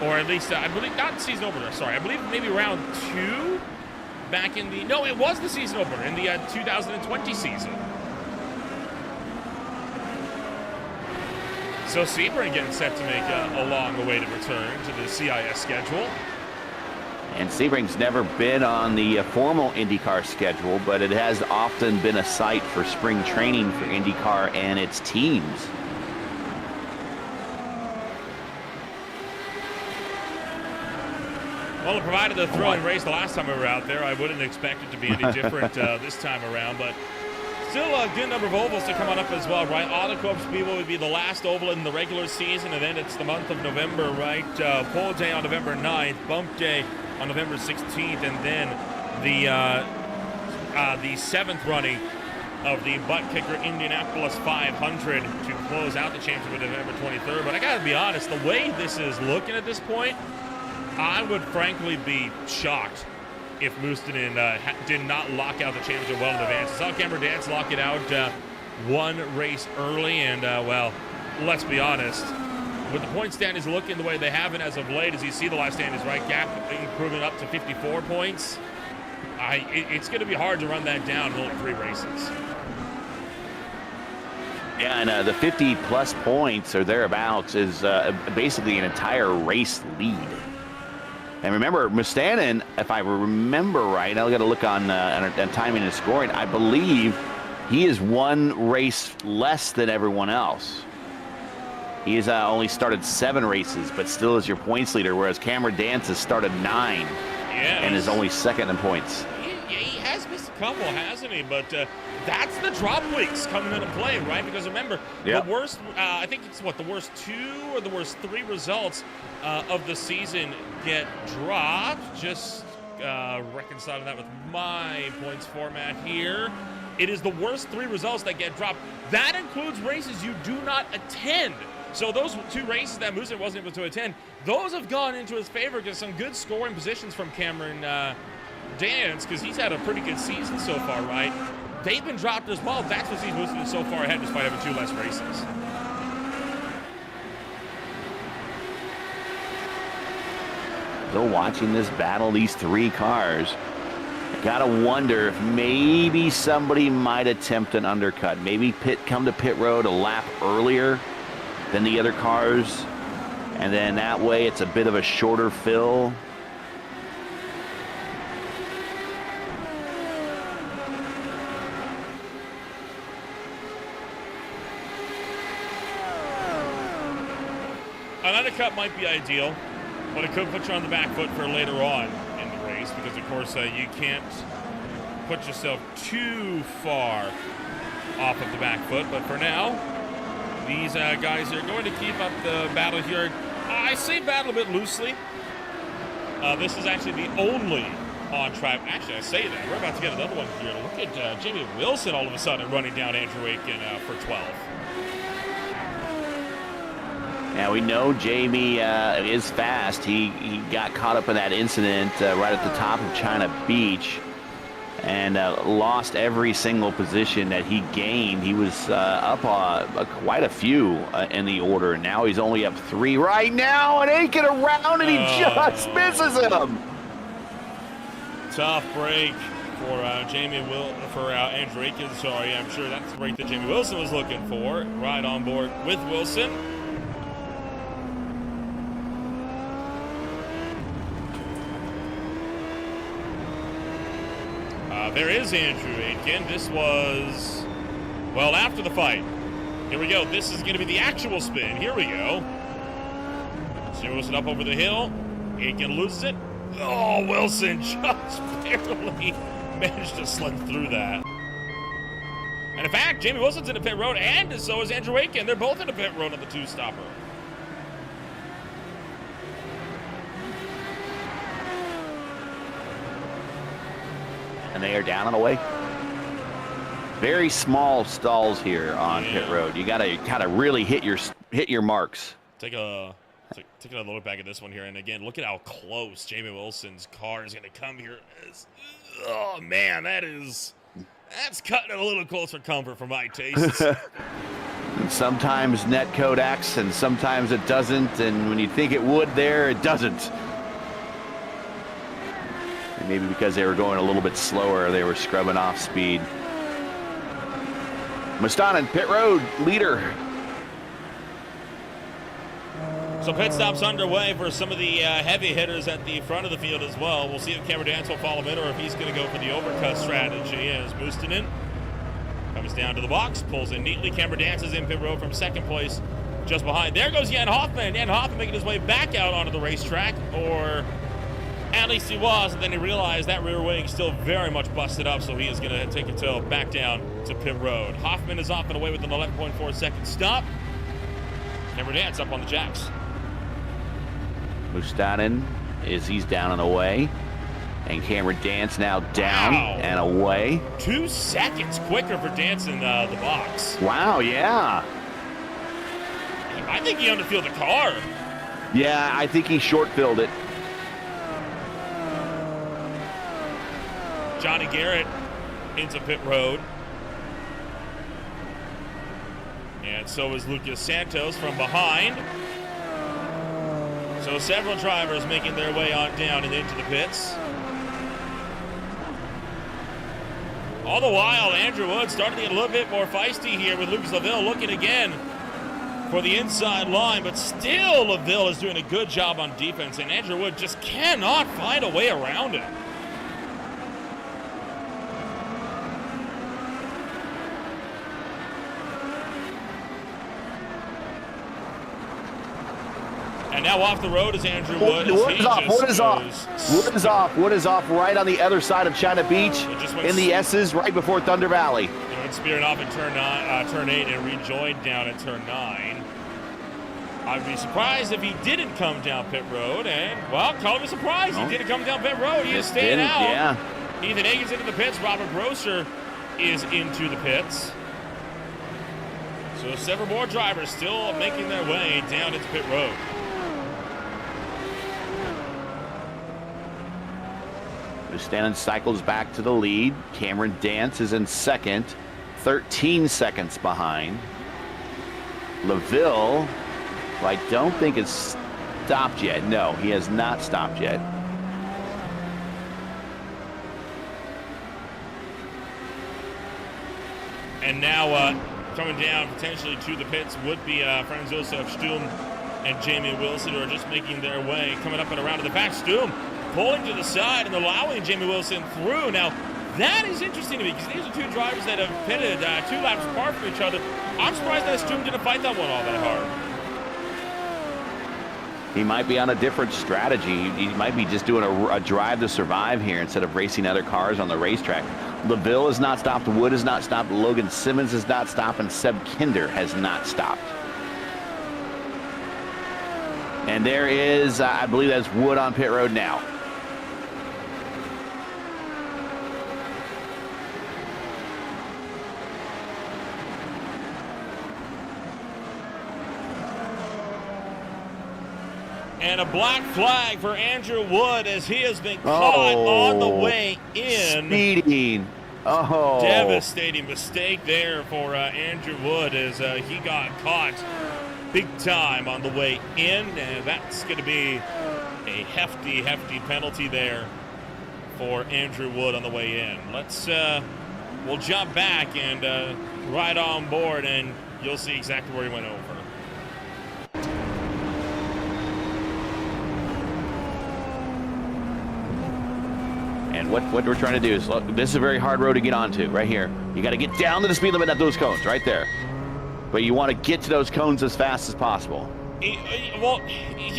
or at least, I believe, not season opener, sorry, I believe maybe round 2 back in the, no, it was the season opener in the 2020 season. So Sebring getting set to make a long-awaited return to the CIS schedule. And Sebring's never been on the formal IndyCar schedule, but it has often been a site for spring training for IndyCar and its teams. Well, it provided the thrilling race the last time we were out there. I wouldn't expect it to be any different this time around, but still a good number of ovals to come on up as well, right? Autocorp Speedway would be the last oval in the regular season, and then it's the month of November, right? Pole Day on November 9th, Bump Day on November 16th, and then the 7th running of the butt kicker Indianapolis 500 to close out the championship on November 23rd. But I gotta be honest, the way this is looking at this point, I would frankly be shocked if Mustonen did not lock out the championship well in advance. I saw Cameron Dance lock it out one race early, and well, let's be honest, with the point standings looking the way they have it as of late, as you see the last standings, right, gap improving up to 54 points, it's going to be hard to run that down in only 3 races. Yeah, and the 50-plus points or thereabouts is basically an entire race lead. And remember, Mustonen, if I remember right, I'll got to look on timing and scoring. I believe he is 1 race less than everyone else. He has only started 7 races, but still is your points leader, whereas Cameron Dance has started 9 and is only 2nd in points. He has missed a couple, hasn't he? But that's the drop weeks coming into play, right? Because remember, the worst, I think it's the worst 2 or the worst 3 results of the season get dropped. Just reconciling that with my points format here. It is the worst 3 results that get dropped. That includes races you do not attend. So those 2 races that Musin wasn't able to attend, those have gone into his favor because some good scoring positions from Cameron Dance, because he's had a pretty good season so far, right? They've been dropped as well. That's what sees Musin so far ahead despite having 2 less races. Still watching this battle, these 3 cars. Gotta wonder if maybe somebody might attempt an undercut. Maybe come to pit road a lap earlier than the other cars, and then that way it's a bit of a shorter fill. An undercut might be ideal, but it could put you on the back foot for later on in the race because, of course, you can't put yourself too far off of the back foot. But for now, these guys are going to keep up the battle here. I say battle a bit loosely. This is actually the only on-track. Actually, I say that. We're about to get another one here. Look at Jamie Wilson all of a sudden running down Andrew Aiken for 12. Now we know Jamie is fast. He got caught up in that incident right at the top of China Beach and lost every single position that he gained. He was up quite a few in the order. Now he's only up 3 right now, and Aiken around, and he just misses him. Tough break for Andrew Aiken. Sorry, I'm sure that's the break that Jamie Wilson was looking for. Right on board with Wilson. There is Andrew Aiken. This was, well, after the fight. Here we go. This is going to be the actual spin. Here we go. So Wilson up over the hill. Aiken loses it. Oh, Wilson just barely managed to slip through that. And in fact, Jamie Wilson's in the pit road, and so is Andrew Aiken. They're both in the pit road on the 2-stopper. And they are down and away. Very small stalls here on pit road. You got to kind of really hit your marks. Take another look back at this one here, and again, look at how close Jamie Wilson's car is going to come here. Oh man, that's cutting it a little close for comfort for my tastes. Sometimes net code acts, and sometimes it doesn't. And when you think it would, there it doesn't. And maybe because they were going a little bit slower, they were scrubbing off speed. Mustanen, pit road, leader. So pit stops underway for some of the heavy hitters at the front of the field as well. We'll see if Cameron Dance will follow in or if he's going to go for the overcut strategy as Mustanen comes down to the box, pulls in neatly. Cameron Dance is in pit road from second place just behind. There goes Jan Hoffman. Jan Hoffman making his way back out onto the racetrack, or at least he was, and then he realized that rear wing still very much busted up, so he is going to take a tail back down to pit road. Hoffman is off and away with an 11.4 second stop. Cameron Dance up on the jacks. Mustanen he's down and away. And Cameron Dance now down and away. 2 seconds quicker for Dance in the box. Wow, yeah. I think he underfilled the car. Yeah, I think he short-filled it. Johnny Garrett into pit road. And so is Lucas Santos from behind. So several drivers making their way on down and into the pits. All the while, Andrew Wood starting to get a little bit more feisty here with Lucas LaVille looking again for the inside line, but still LaVille is doing a good job on defense, and Andrew Wood just cannot find a way around it. And now off the road is Andrew Wood. Wood is off right on the other side of China Beach in the S's right before Thunder Valley. He went spearing off in turn 8 and rejoined down at turn 9. I'd be surprised if he didn't come down pit road, and, well, call it a surprise. He didn't come down pit road. He is staying out. Yeah. Ethan Higgins into the pits. Robert Grosser is into the pits. So several more drivers still making their way down into pit road. Buchanan cycles back to the lead. Cameron Dance is in second, 13 seconds behind. LaVille, who I don't think has stopped yet. No, he has not stopped yet. And now coming down potentially to the pits would be Franz Josef Sturm and Jamie Wilson, who are just making their way, coming up and around to the back. Sturm pulling to the side and allowing Jamie Wilson through. Now, that is interesting to me because these are two drivers that have pitted 2 laps apart from each other. I'm surprised that Sturm didn't fight that one all that hard. He might be on a different strategy. He might be just doing a drive to survive here instead of racing other cars on the racetrack. LaVille has not stopped. Wood has not stopped. Logan Simmons has not stopped. And Seb Kinder has not stopped. And there is, I believe that's Wood on pit road now. And a black flag for Andrew Wood as he has been caught on the way in. Speeding. Oh. Devastating mistake there for Andrew Wood as he got caught big time on the way in. And that's going to be a hefty, hefty penalty there for Andrew Wood on the way in. We'll jump back and ride on board and you'll see exactly where he went over. And what we're trying to do is, look, this is a very hard road to get onto right here. You got to get down to the speed limit at those cones right there. But you want to get to those cones as fast as possible. He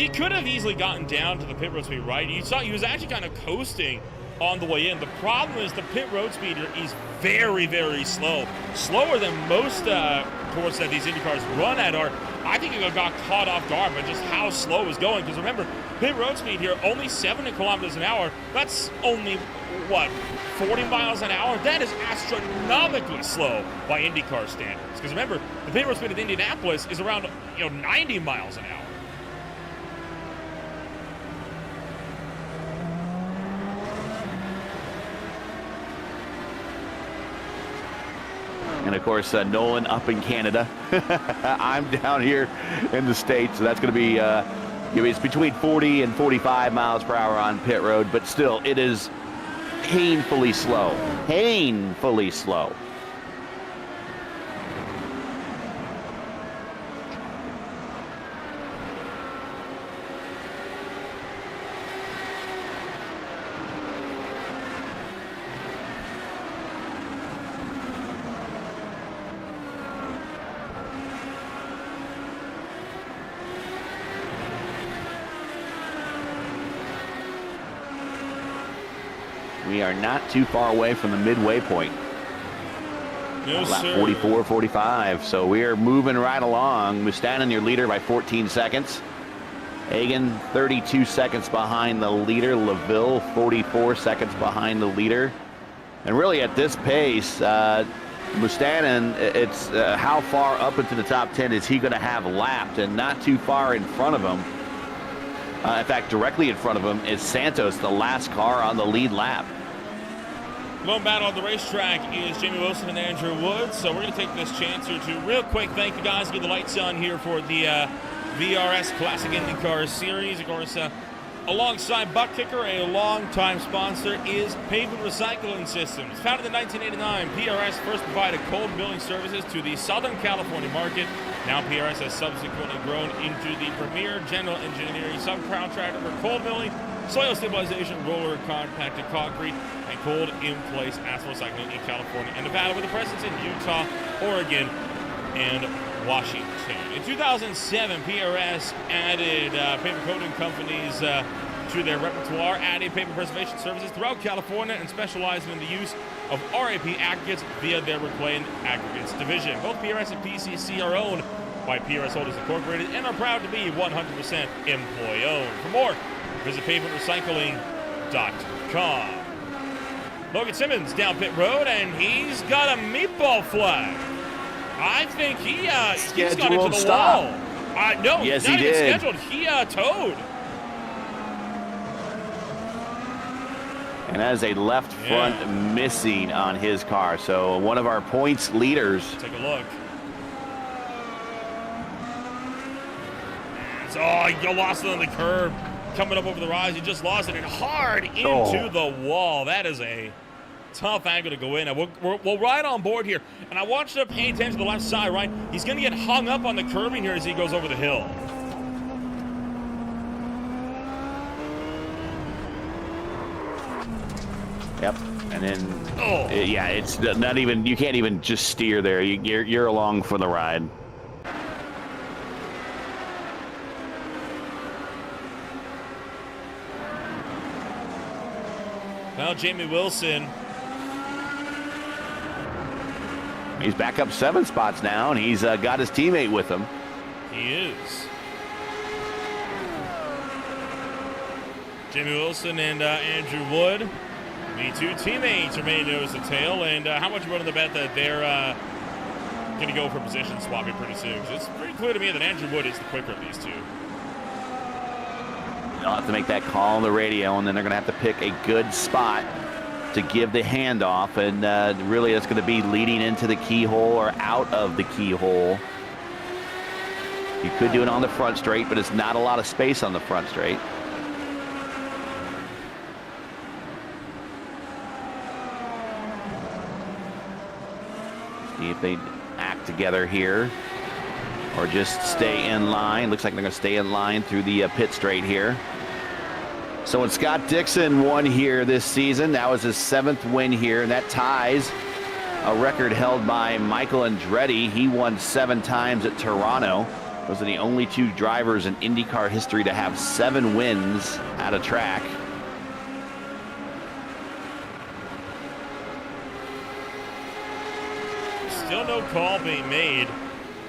could have easily gotten down to the pit road speed, right? You saw he was actually kind of coasting on the way in. The problem is the pit road speed is very, very slow. Slower than most courses that these Indy cars run at are. I think it got caught off guard by just how slow it was going. Because remember, pit road speed here, only 70 kilometers an hour. That's only, 40 miles an hour? That is astronomically slow by IndyCar standards. Because remember, the pit road speed of Indianapolis is around 90 miles an hour. And of course, Nolan up in Canada. I'm down here in the States, so that's going to be, it's between 40 and 45 miles per hour on pit road, but still, it is painfully slow. Painfully slow. We are not too far away from the midway point. No, lap sir. 44, 45. So we are moving right along. Mustanen, your leader, by 14 seconds. Hagen, 32 seconds behind the leader. LaVille, 44 seconds behind the leader. And really at this pace, Mustanen, it's how far up into the top 10 is he going to have lapped, and not too far in front of him. In fact, directly in front of him is Santos, the last car on the lead lap. Lone battle on the racetrack is Jamie Wilson and Andrew Woods. So we're going to take this chance here to real quick thank the guys, get the lights on here for the VRS Classic IndyCar Series. Of course, alongside Butt Kicker, a longtime sponsor, is Pavement Recycling Systems. Founded in 1989, PRS first provided cold milling services to the Southern California market. Now PRS has subsequently grown into the premier general engineering subcontractor for cold milling, soil stabilization, roller compacted concrete, and cold in-place asphalt recycling in California and Nevada, with a presence in Utah, Oregon, and Washington. In 2007, PRS added paper coating companies to their repertoire, adding paper preservation services throughout California and specializing in the use of RAP aggregates via their reclaimed aggregates division. Both PRS and PCC are owned by PRS Holdings Incorporated and are proud to be 100% employee-owned. For more, visit pavementrecycling.com. Logan Simmons down pit road, and he's got a meatball flag. I think he's gone into the wall. No, yes, not he even did. scheduled. He towed. And that is a left front missing on his car. So one of our points leaders. Take a look. Oh, you lost it on the curb. Coming up over the rise, he just lost it and hard into the wall. That is a tough angle to go in. We'll ride on board here. And I want you to pay attention to the left side, right? He's going to get hung up on the curbing here as he goes over the hill. Yep. And then, yeah, it's not even, you can't even just steer there. You're along for the ride. Well, Jamie Wilson. He's back up 7 spots now, and he's got his teammate with him. He is. Jamie Wilson and Andrew Wood. The two teammates are made nose to tail. And how much you put on the bet that they're going to go for position swapping pretty soon? It's pretty clear to me that Andrew Wood is the quicker of these two. They'll have to make that call on the radio, and then they're going to have to pick a good spot to give the handoff. And really, it's going to be leading into the keyhole or out of the keyhole. You could do it on the front straight, but it's not a lot of space on the front straight. See if they act together here or just stay in line. Looks like they're going to stay in line through the pit straight here. So when Scott Dixon won here this season, that was his 7th win here, and that ties a record held by Michael Andretti. He won 7 times at Toronto. Those are the only 2 drivers in IndyCar history to have 7 wins at a track. Still no call being made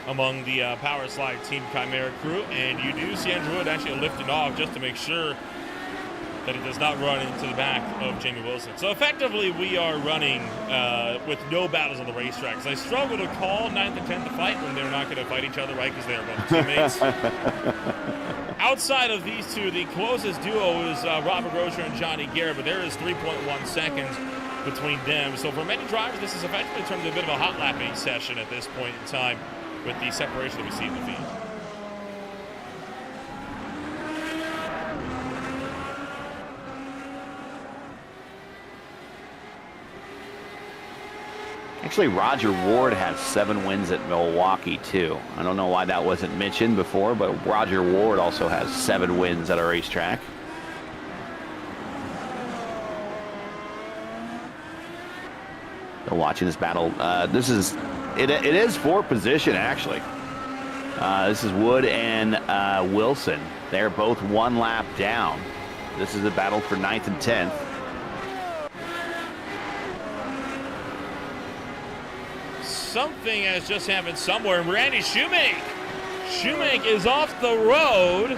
among the Power Slide Team Chimera crew, and you do see Andrew Wood actually lifting off just to make sure that it does not run into the back of Jamie Wilson. So effectively, we are running with no battles on the racetrack. So I struggle to call 9th and 10th to fight when they're not going to fight each other, right? Because they're both teammates. Outside of these two, the closest duo is Robert Grosher and Johnny Garrett, but there is 3.1 seconds between them. So for many drivers, this is effectively turned into a bit of a hot lapping session at this point in time with the separation that we see in the field. Actually, Roger Ward has 7 wins at Milwaukee, too. I don't know why that wasn't mentioned before, but Roger Ward also has 7 wins at a racetrack. So watching this battle, it is for position, actually. This is Wood and Wilson. They're both 1 lap down. This is a battle for 9th and 10th. Something has just happened somewhere. Randy Shoemake. Shoemake is off the road.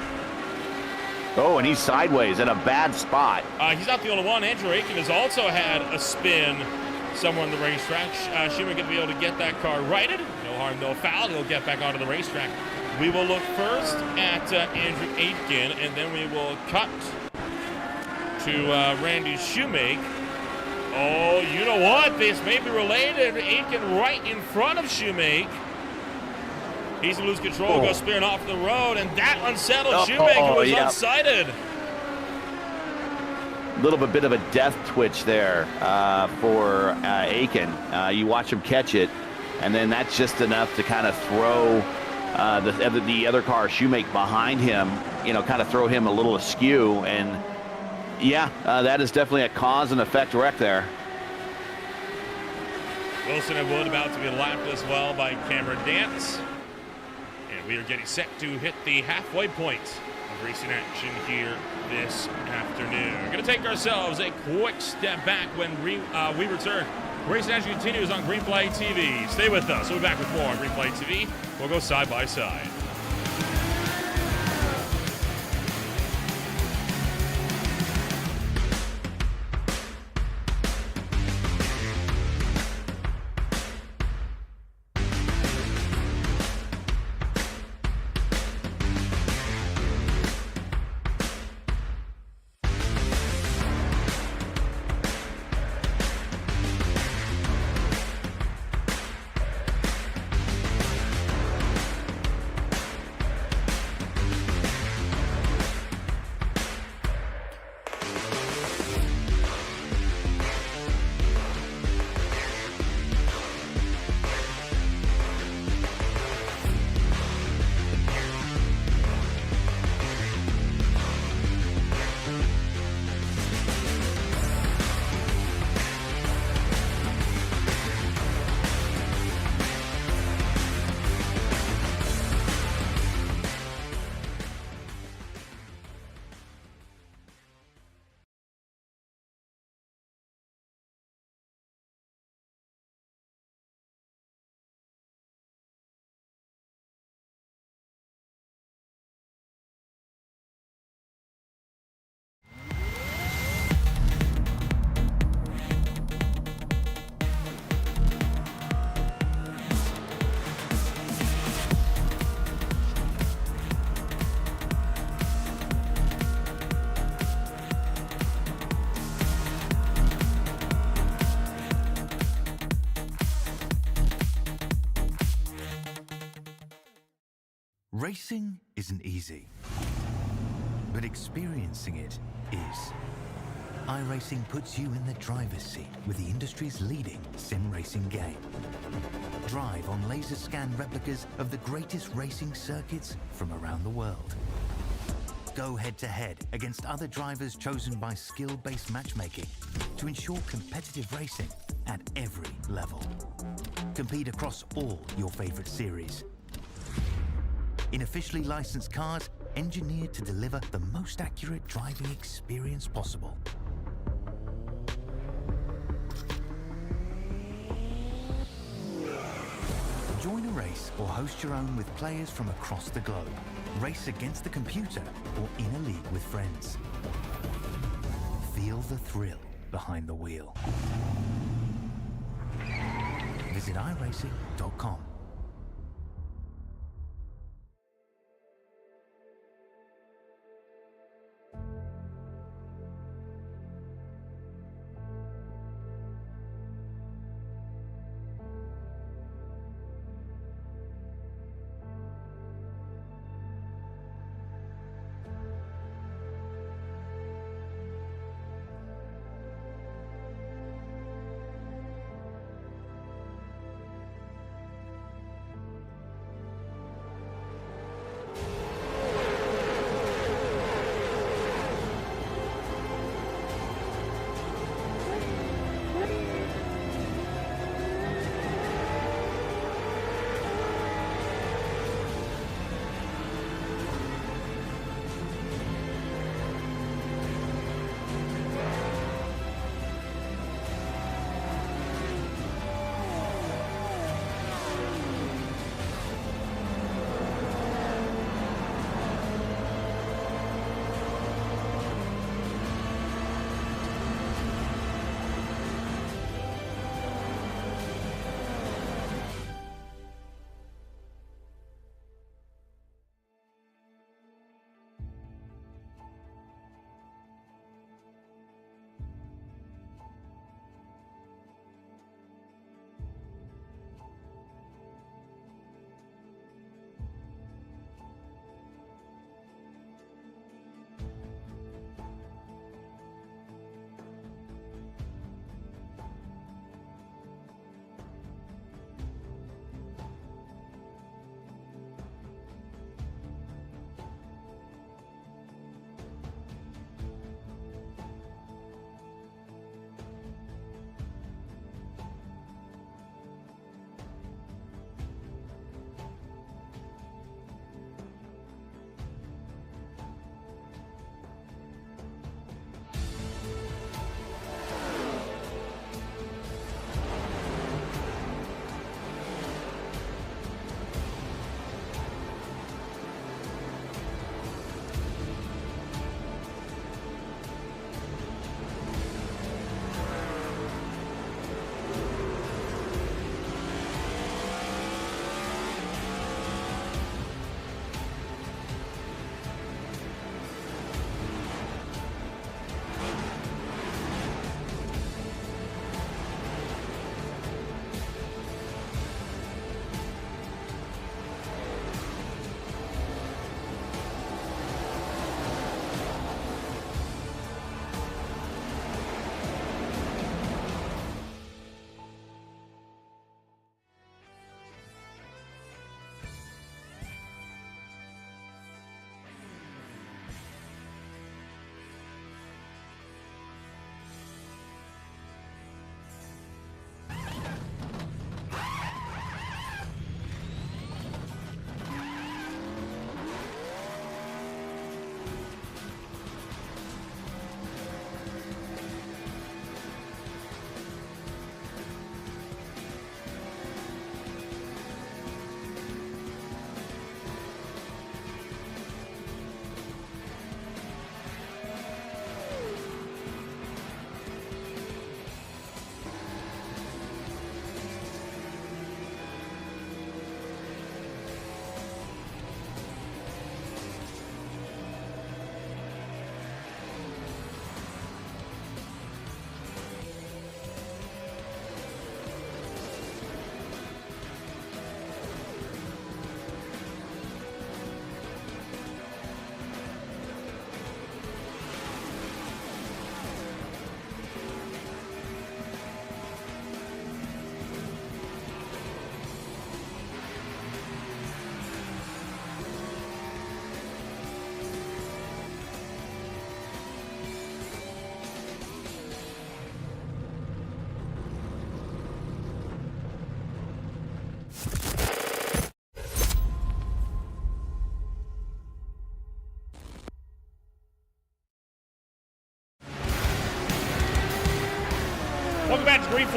Oh, and he's sideways in a bad spot. He's not the only one. Andrew Aiken has also had a spin somewhere on the racetrack. Shoemake going to be able to get that car righted. No harm, no foul. He'll get back onto the racetrack. We will look first at Andrew Aitken, and then we will cut to Randy Shoemake. Oh, you know what? This may be related. Aitken right in front of Shoemake. He's going to lose control, goes spearing off the road, and that unsettled Shoemake, who was unsighted. A little bit of a death twitch there for Aiken. You watch him catch it, and then that's just enough to kind of throw the other car, Shoemake, behind him, kind of throw him a little askew. And yeah, that is definitely a cause and effect wreck there. Wilson and Wood about to be lapped as well by Cameron Dance. And we are getting set to hit the halfway point of racing action here this afternoon. We're going to take ourselves a quick step back when we return. Racing action continues on Green Flag TV. Stay with us. We'll be back with more on Green Flag TV. We'll go side by side. Racing isn't easy, but experiencing it is. iRacing puts you in the driver's seat with the industry's leading sim racing game. Drive on laser scan replicas of the greatest racing circuits from around the world. Go head-to-head against other drivers chosen by skill-based matchmaking to ensure competitive racing at every level. Compete across all your favorite series. In officially licensed cars, engineered to deliver the most accurate driving experience possible. Join a race or host your own with players from across the globe. Race against the computer or in a league with friends. Feel the thrill behind the wheel. Visit iRacing.com.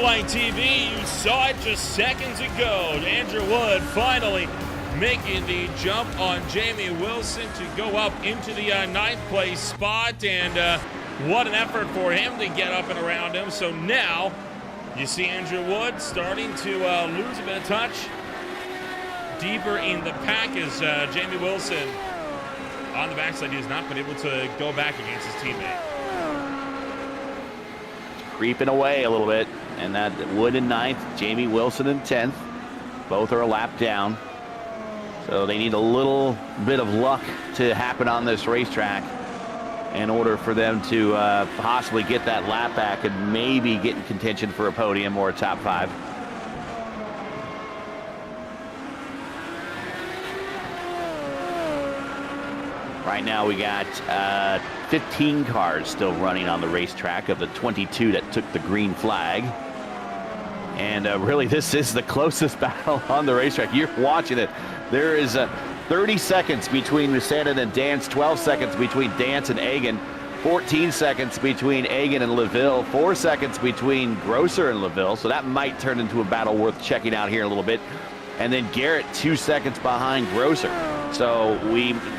Flight TV, you saw it just seconds ago. Andrew Wood finally making the jump on Jamie Wilson to go up into the ninth place spot, and what an effort for him to get up and around him. So now you see Andrew Wood starting to lose a bit of touch deeper in the pack as Jamie Wilson on the backside. He has not been able to go back against his teammate. Creeping away a little bit, and that Wood in ninth, Jamie Wilson in 10th. Both are a lap down. So they need a little bit of luck to happen on this racetrack in order for them to possibly get that lap back and maybe get in contention for a podium or a top 5. Right now we got 15 cars still running on the racetrack of the 22 that took the green flag. And really, this is the closest battle on the racetrack. You're watching it. There is 30 seconds between Mustanen and Dance, 12 seconds between Dance and Egan, 14 seconds between Egan and LaVille, 4 seconds between Grosser and LaVille. So that might turn into a battle worth checking out here in a little bit. And then Garrett 2 seconds behind Grosser. So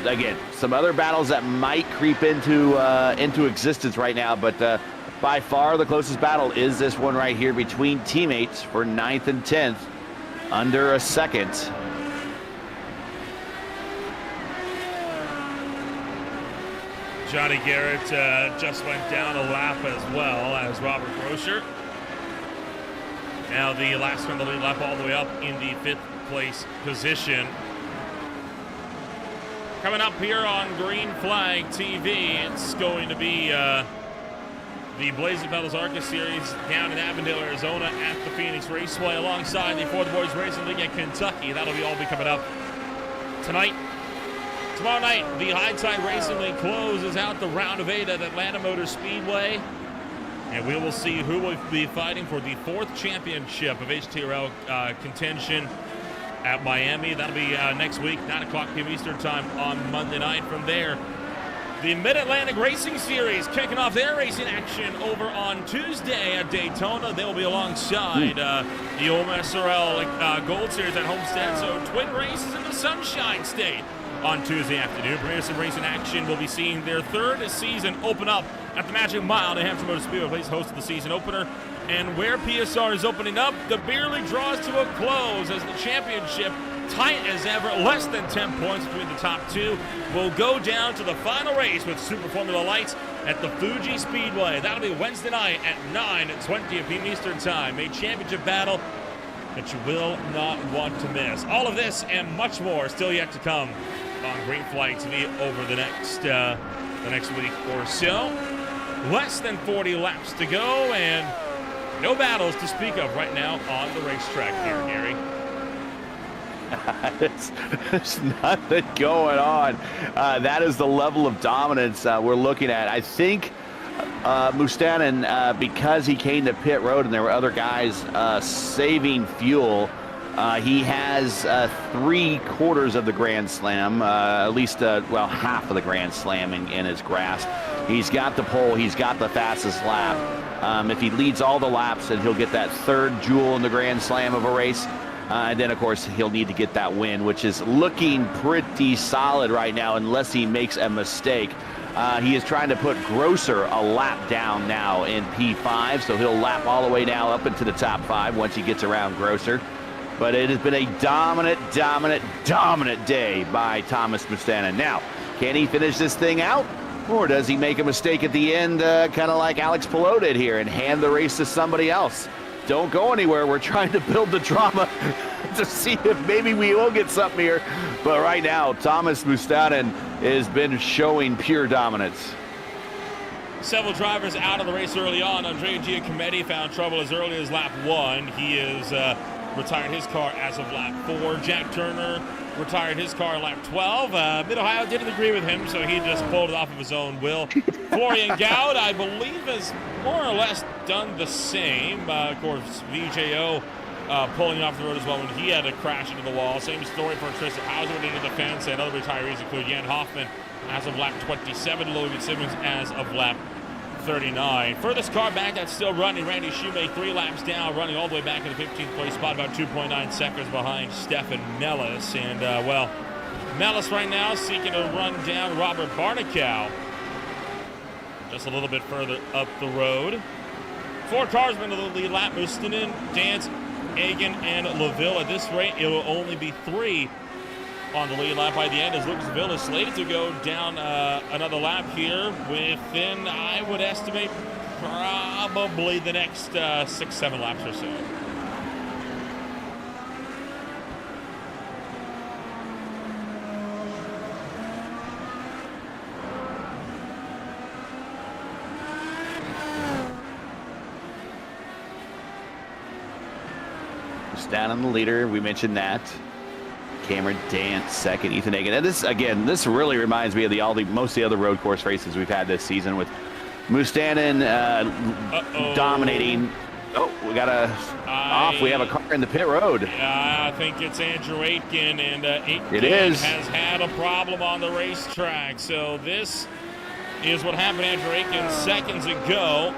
again, some other battles that might creep into existence right now, but by far the closest battle is this one right here between teammates for 9th and 10th, under a second. Johnny Garrett just went down a lap as well as Robert Grosser. Now the last one, the lead lap all the way up in the 5th place position. Coming up here on Green Flag TV, it's going to be the Blazing Pedals ARCA Series down in Avondale, Arizona at the Phoenix Raceway alongside the Ford Boys Racing League at Kentucky. That'll all be coming up tonight. Tomorrow night, the High Tide Racing League closes out the round of 8 at Atlanta Motor Speedway. And we will see who will be fighting for the 4th championship of HTRL contention at Miami. That'll be next week, 9 o'clock p.m. Eastern Time on Monday night. From there, the Mid-Atlantic Racing Series kicking off their racing action over on Tuesday at Daytona. They will be alongside the OMSRL Gold Series at Homestead. So twin races in the Sunshine State on Tuesday afternoon. Progressive Racing Action will be seeing their 3rd season open up at the Magic Mile. New Hampshire Motor Speedway plays host of the season opener. And where PSR is opening up, the Beerly draws to a close as the championship, tight as ever, less than 10 points between the top 2, will go down to the final race with Super Formula Lights at the Fuji Speedway. That'll be Wednesday night at 9:20 p.m. Eastern Time. A championship battle that you will not want to miss. All of this and much more still yet to come on Green Flag TV over the next week or so. Less than 40 laps to go, and no battles to speak of right now on the racetrack here, Gary. There's nothing going on. That is the level of dominance we're looking at. I think Mustanen, because he came to pit road and there were other guys saving fuel, he has 3/4 of the Grand Slam, at least, half of the Grand Slam in his grasp. He's got the pole. He's got the fastest lap. If he leads all the laps, then he'll get that 3rd jewel in the Grand Slam of a race. And then, of course, he'll need to get that win, which is looking pretty solid right now unless he makes a mistake. He is trying to put Grosser a lap down now in P5, so he'll lap all the way now up into the top 5 once he gets around Grosser. But it has been a dominant day by Thomas Mustanen. Now, can he finish this thing out? Or does he make a mistake at the end, kind of like Alex Palou did here, and hand the race to somebody else? Don't go anywhere. We're trying to build the drama to see if maybe we will get something here. But right now, Thomas Mustanen has been showing pure dominance. Several drivers out of the race early on. Andrea Giacometti found trouble as early as lap 1. He is retired his car as of lap 4. Jack Turner retired his car lap 12. Mid-Ohio didn't agree with him, so he just pulled it off of his own will. Florian Gaud, I believe, has more or less done the same. Of course, VJO pulling off the road as well when he had to crash into the wall. Same story for Tristan Hauser into the fence, and other retirees include Jan Hoffman as of lap 27, Logan Simmons as of lap 39. Furthest car back that's still running, Randy Shoemake, 3 laps down, running all the way back in the 15th place spot, about 2.9 seconds behind Stefan Mellis. And, well, Mellis right now seeking to run down Robert Barnicow just a little bit further up the road. 4 cars into the lead lap, Mustinen, Dance, Egan, and LaVille. At this rate, it will only be 3 on the lead lap by the end, as Lucas Ville is slated to go down another lap here within, I would estimate, probably the next 6-7 laps or so. Just down on the leader, we mentioned that. Cameron Dance second, Ethan Egan. And this really reminds me of most of the other road course races we've had this season, with Mustanen dominating. Oh, we got off. We have a car in the pit road. Yeah, I think it's Andrew Aitken, and Aitken has had a problem on the racetrack. So this is what happened to Andrew Aitken seconds ago.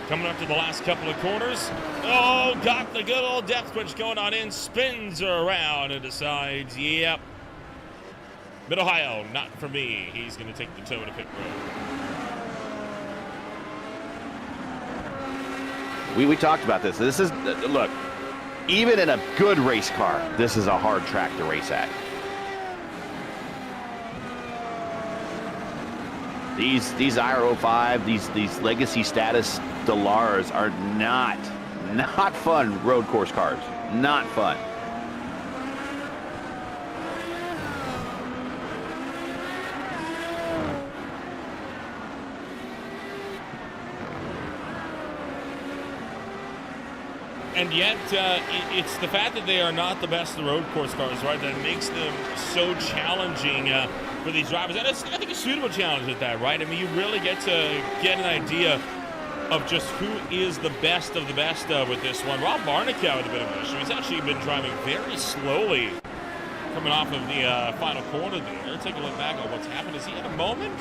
Coming up to the last couple of corners. Oh, got the good old depth switch going on in. Spins her around and decides, yep, Mid-Ohio, not for me. He's going to take the toe to pit road. We talked about this. This is, look, even in a good race car, this is a hard track to race at. These IR05, these legacy status Dalars are not fun road course cars. Not fun. And yet, it's the fact that they are not the best road course cars, right, that makes them so challenging for these drivers. And it's, I think, a suitable challenge at that, right? I mean, you really get to get an idea of just who is the best of with this one. Rob Barnicow had a bit of an issue. He's actually been driving very slowly coming off of the final corner there. Take a look back at what's happened. Has he had a moment?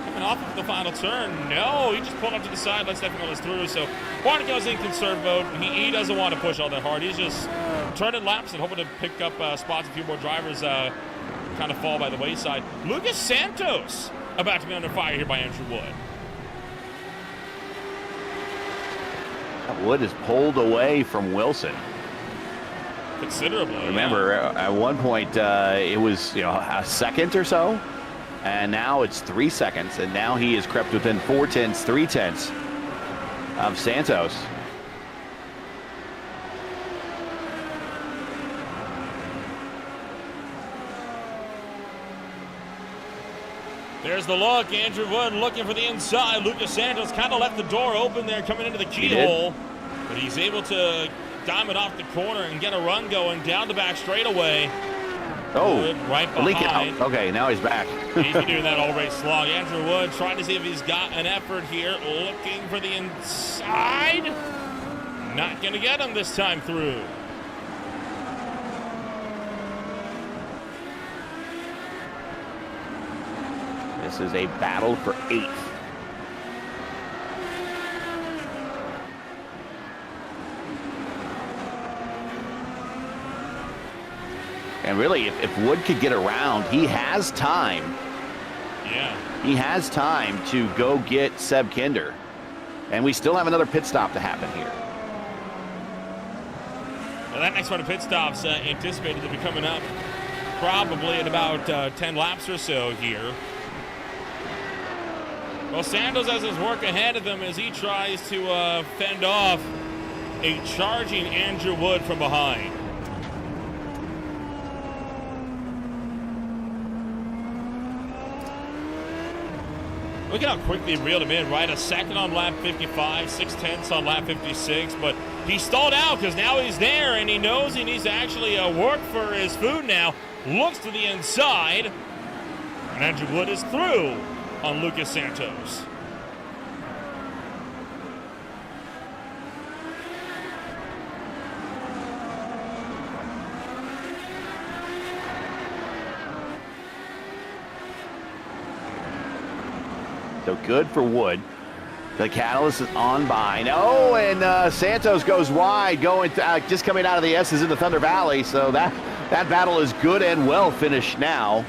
Coming off of the final turn. No, he just pulled up to the side, let Stefan Millis through. So Barnicow's in conserve mode. He doesn't want to push all that hard. He's just turning laps and hoping to pick up spots. A few more drivers kind of fall by the wayside. Lucas Santos about to be under fire here by Andrew Wood. Wood is pulled away from Wilson considerably. Remember, at one point it was a second or so, and now it's 3 seconds, and now he is crept within 3/10 of Santos. There's the look. Andrew Wood looking for the inside. Lucas Santos kind of left the door open there coming into the keyhole. But he's able to diamond off the corner and get a run going down the back straightaway. Oh, Wood right behind. Okay, now he's back. He's been doing that all race long. Andrew Wood trying to see if he's got an effort here. Looking for the inside. Not going to get him this time through. This is a battle for 8th. And really, if Wood could get around, he has time. Yeah. He has time to go get Seb Kinder. And we still have another pit stop to happen here. Well, that next round of pit stops anticipated to be coming up probably in about 10 laps or so here. Well, Santos has his work ahead of him as he tries to fend off a charging Andrew Wood from behind. Look at how quickly he reeled him in, right? A second on lap 55, 6/10 on lap 56, but he stalled out because now he's there and he knows he needs to actually work for his food now. Looks to the inside, and Andrew Wood is through on Lucas Santos. So good for Wood. The Catalyst is on by. Oh, and Santos goes wide, just coming out of the S's into Thunder Valley. So that battle is good and well finished now.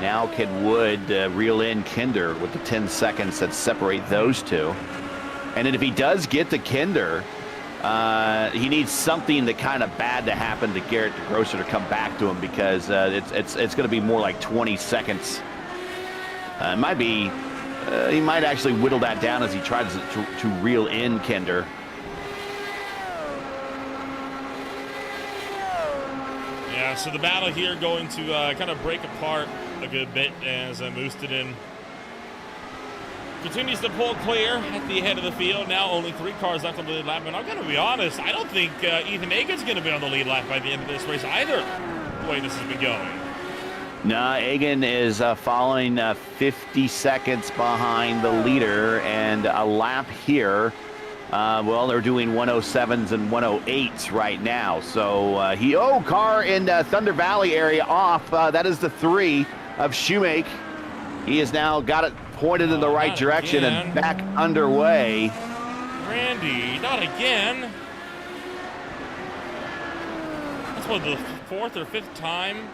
Now can Wood reel in Kinder with the 10 seconds that separate those two. And then if he does get to Kinder, he needs something that kind of bad to happen to Garrett DeGrosser to come back to him, because it's going to be more like 20 seconds. It might be, he might actually whittle that down as he tries to reel in Kinder. Yeah, so the battle here going to kind of break apart a good bit as Moosteden continues to pull clear at the head of the field. Now only 3 cars left on the lead lap, and I'm going to be honest, I don't think Ethan Egan's going to be on the lead lap by the end of this race either, the way this has been going. No, Egan is following 50 seconds behind the leader, and a lap here. Well, they're doing 107s and 108s right now. So car in Thunder Valley area off. That is the 3 of Shoemake. He has now got it pointed in the right direction and back underway. Randy, not again. That's what, the 4th or 5th time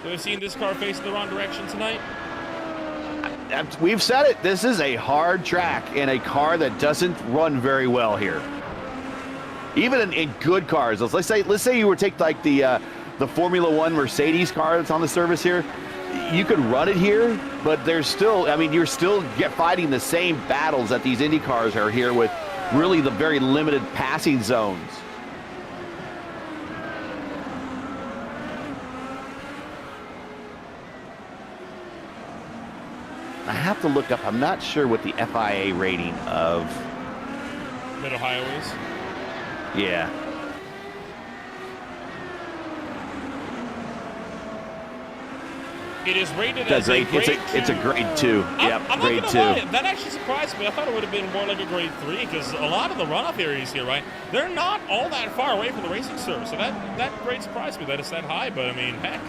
that we've seen this car face in the wrong direction tonight? We've said it. This is a hard track and a car that doesn't run very well here. Even in good cars, let's say you were to take like the Formula One Mercedes car that's on the surface here. You could run it here, but there's still, I mean, you're still fighting the same battles that these Indy cars are here with, really the very limited passing zones. I have to look up, I'm not sure what the FIA rating of Mid-Ohio is. Yeah. It is rated as a grade 2. It's a grade 2. Yep, I'm grade not 2. Lie. That actually surprised me. I thought it would have been more like a grade 3, because a lot of the runoff areas here, right, they're not all that far away from the racing surface. So that grade surprised me that it's that high. But I mean, heck,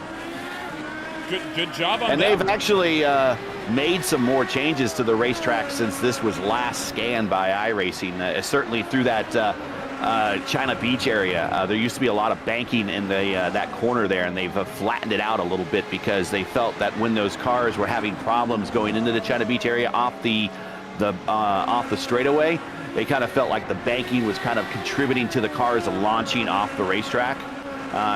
good job on that. And they've actually made some more changes to the racetrack since this was last scanned by iRacing. Certainly through that China Beach area. There used to be a lot of banking in that corner there, and they've flattened it out a little bit because they felt that when those cars were having problems going into the China Beach area off the straightaway, they kind of felt like the banking was kind of contributing to the cars launching off the racetrack.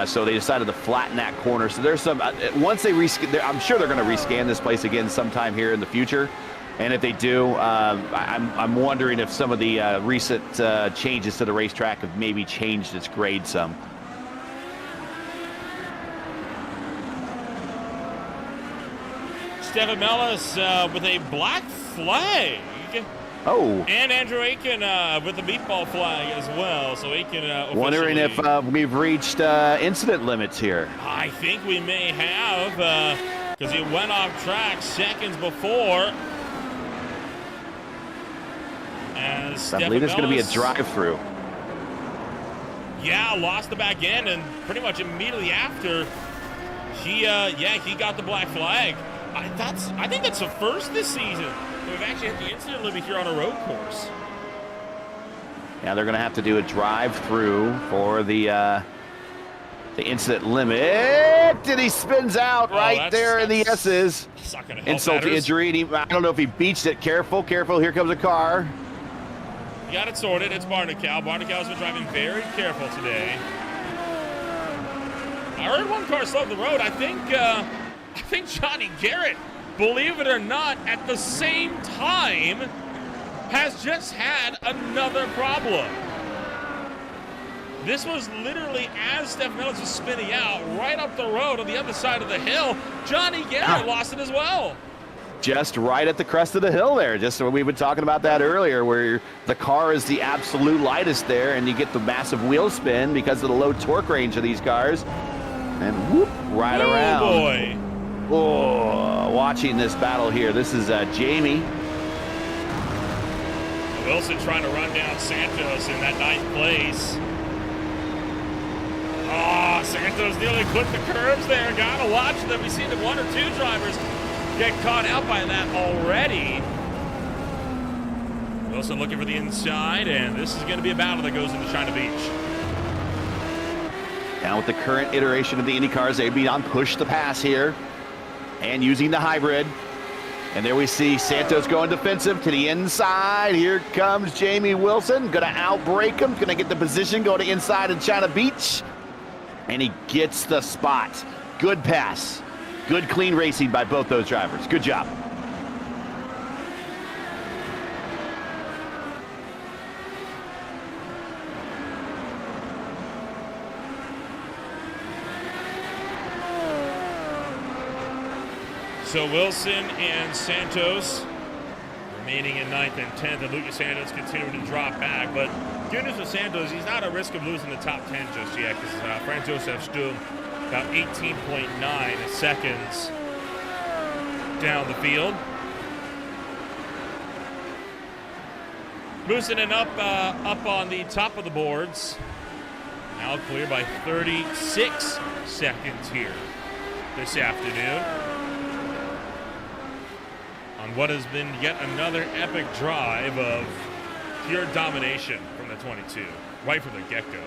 So they decided to flatten that corner. So there's some, once they I'm sure they're going to rescan this place again sometime here in the future. And if they do, I'm wondering if some of the recent changes to the racetrack have maybe changed its grade some. Stefan Mellis with a black flag. Oh. And Andrew Aiken with the meatball flag as well. So Aiken wondering if we've reached incident limits here. I think we may have, because he went off track seconds before. I believe there's going to be a drive-through. Yeah, lost the back end, and pretty much immediately after, he got the black flag. I think that's the first this season. We've actually had the incident limit here on a road course. Yeah, they're going to have to do a drive-through for the incident limit. And he spins out right there in the S's. Insult to injury. I don't know if he beached it. Careful. Here comes a car. You got it sorted. It's Barnacal. Barnacal's been driving very careful today. I heard one car slow the road. I think Johnny Garrett, believe it or not, at the same time, has just had another problem. This was literally as Steph Mellis was spinning out right up the road on the other side of the hill. Johnny Garrett lost it as well. Just right at the crest of the hill there. Just so we've been talking about that earlier, where the car is the absolute lightest there, and you get the massive wheel spin because of the low torque range of these cars. And whoop, right around. Oh, boy. Oh, watching this battle here. This is Jamie. Wilson trying to run down Santos in that 9th place. Oh, Santos nearly clipped the curbs there. Gotta watch them. We've seen the 1 or 2 drivers get caught out by that already. Wilson looking for the inside, and this is going to be a battle that goes into China Beach. Now with the current iteration of the IndyCars, they'd be on push the pass here and using the hybrid. And there we see Santos going defensive to the inside. Here comes Jamie Wilson. Going to outbrake him. Going to get the position, go to inside in China Beach. And he gets the spot. Good pass. Good clean racing by both those drivers. Good job. So Wilson and Santos remaining in 9th and 10th, and Lucas Santos continuing to drop back. But good news with Santos, he's not at risk of losing the top 10 just yet, because Franz Josef Sturm about 18.9 seconds down the field. Moosenin up on the top of the boards. Now clear by 36 seconds here this afternoon. On what has been yet another epic drive of pure domination from the 22, right from the get-go.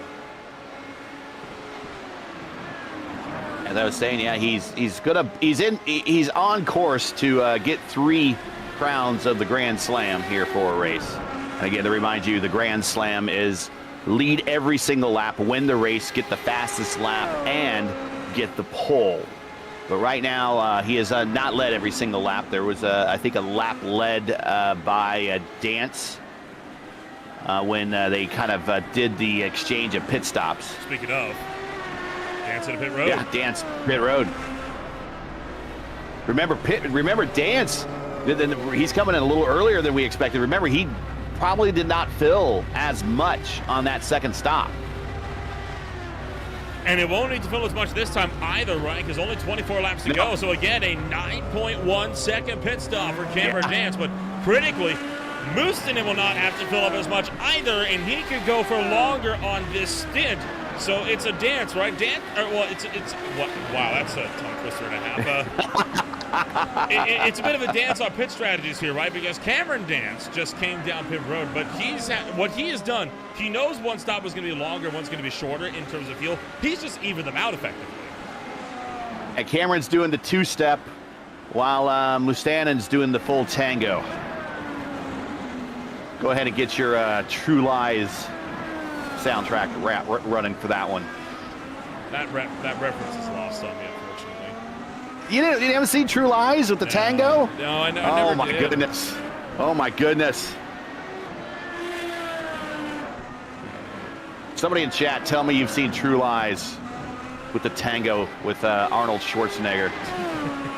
As I was saying, yeah, he's on course to get 3 crowns of the Grand Slam here for a race. And again, to remind you, the Grand Slam is lead every single lap, win the race, get the fastest lap, and get the pole. But right now, he has not led every single lap. There was, I think, a lap led by Dance when they kind of did the exchange of pit stops. Speaking of, Dance in the pit road. Yeah, Dance pit road. Remember Dance. He's coming in a little earlier than we expected. Remember, he probably did not fill as much on that second stop. And it won't need to fill as much this time either, right? Because only 24 laps to go. So again, a 9.1 second pit stop for Cameron Dance. But critically, Moosenin will not have to fill up as much either, and he could go for longer on this stint. So it's a Dance, right? Wow, that's a tongue twister and a half. It's a bit of a dance on pit strategies here, right? Because Cameron Dance just came down pit road, but what he has done, he knows one stop is going to be longer, one's going to be shorter in terms of fuel. He's just evened them out effectively. And Cameron's doing the 2-step while Mustanen's doing the full tango. Go ahead and get your True Lies soundtrack running for that one. That reference is lost on me, unfortunately. You haven't seen True Lies with the tango? No, I know. Oh my goodness! Oh my goodness! Somebody in chat, tell me you've seen True Lies with the tango with Arnold Schwarzenegger.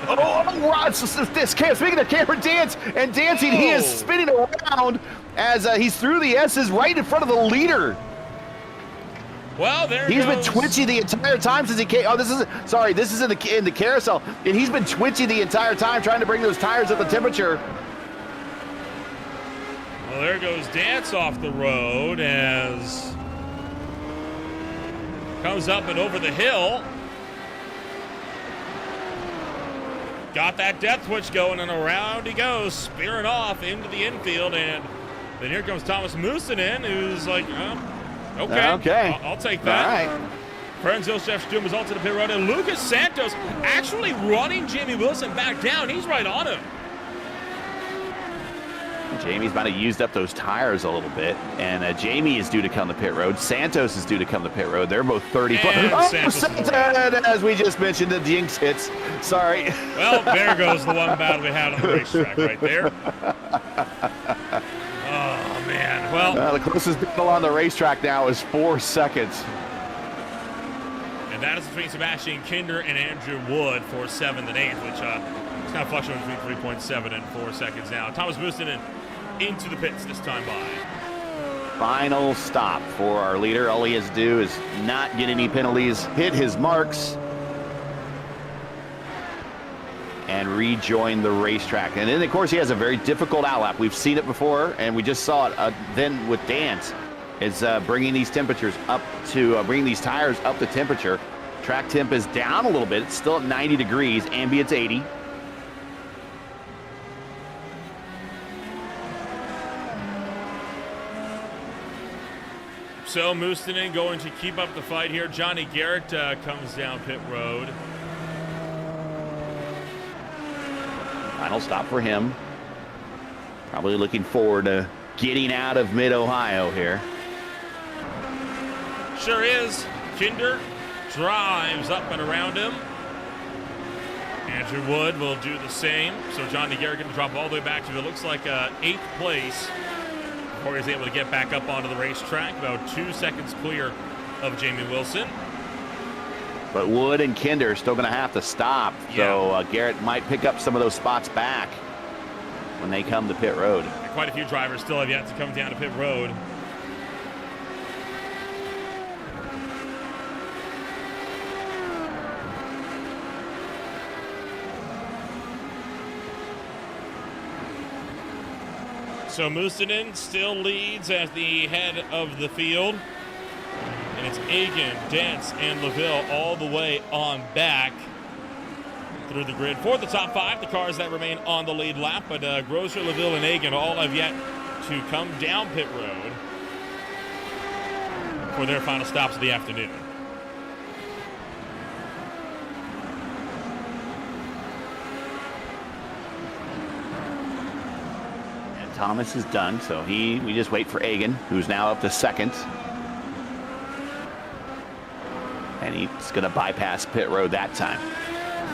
Rod! Speaking of Cameron Dance and dancing, he is spinning around as he's through the S's right in front of the leader. Well, He's been twitchy the entire time since he came. Oh, this is in the carousel, and he's been twitchy the entire time trying to bring those tires up the temperature. Well, there goes Dance off the road as comes up and over the hill. Got that death switch going, and around he goes, spearing off into the infield, and then here comes Thomas Moosenin, who's like, okay. I'll take that. All right. Franz Josef Sturm is onto the pit road, and Lucas Santos actually running Jamie Wilson back down. He's right on him. Jamie's about to used up those tires a little bit, and Jamie is due to come to pit road. Santos is due to come to pit road. They're both 30. As we just mentioned, the jinx hits. Sorry. Well, there goes the one battle we had on the racetrack right there. Oh, man. Well, the closest battle on the racetrack now is 4 seconds. And that is between Sebastian Kinder and Andrew Wood for 7th and 8th, which is kind of fluctuating between 3.7 and 4 seconds now. Thomas Moosenin into the pits this time by. Final stop for our leader. All he has to do is not get any penalties, hit his marks. and rejoin the racetrack. And then, of course, he has a very difficult outlap. We've seen it before, and we just saw it then with Dance. Is bringing these temperatures up to, bringing these tires up to temperature. Track temp is down a little bit. It's still at 90 degrees, ambient's 80. So Mustinen going to keep up the fight here. Johnny Garrett comes down pit road. Final stop for him. Probably looking forward to getting out of Mid-Ohio here. Sure is. Kinder drives up and around him. Andrew Wood will do the same. So Johnny Garrett going to drop all the way back to, it looks like 8th place before he's able to get back up onto the racetrack. About 2 seconds clear of Jamie Wilson. But Wood and Kinder are still going to have to stop. Yeah. So Garrett might pick up some of those spots back when they come to pit road. And quite a few drivers still have yet to come down to pit road. So Mustinen still leads at the head of the field. And it's Egan, Dance, and LaVille all the way on back through the grid. For the top 5, the cars that remain on the lead lap, but Grosser, LaVille, and Egan all have yet to come down pit road for their final stops of the afternoon. And Thomas is done, so we just wait for Egan, who's now up to 2nd. And he's going to bypass pit road that time.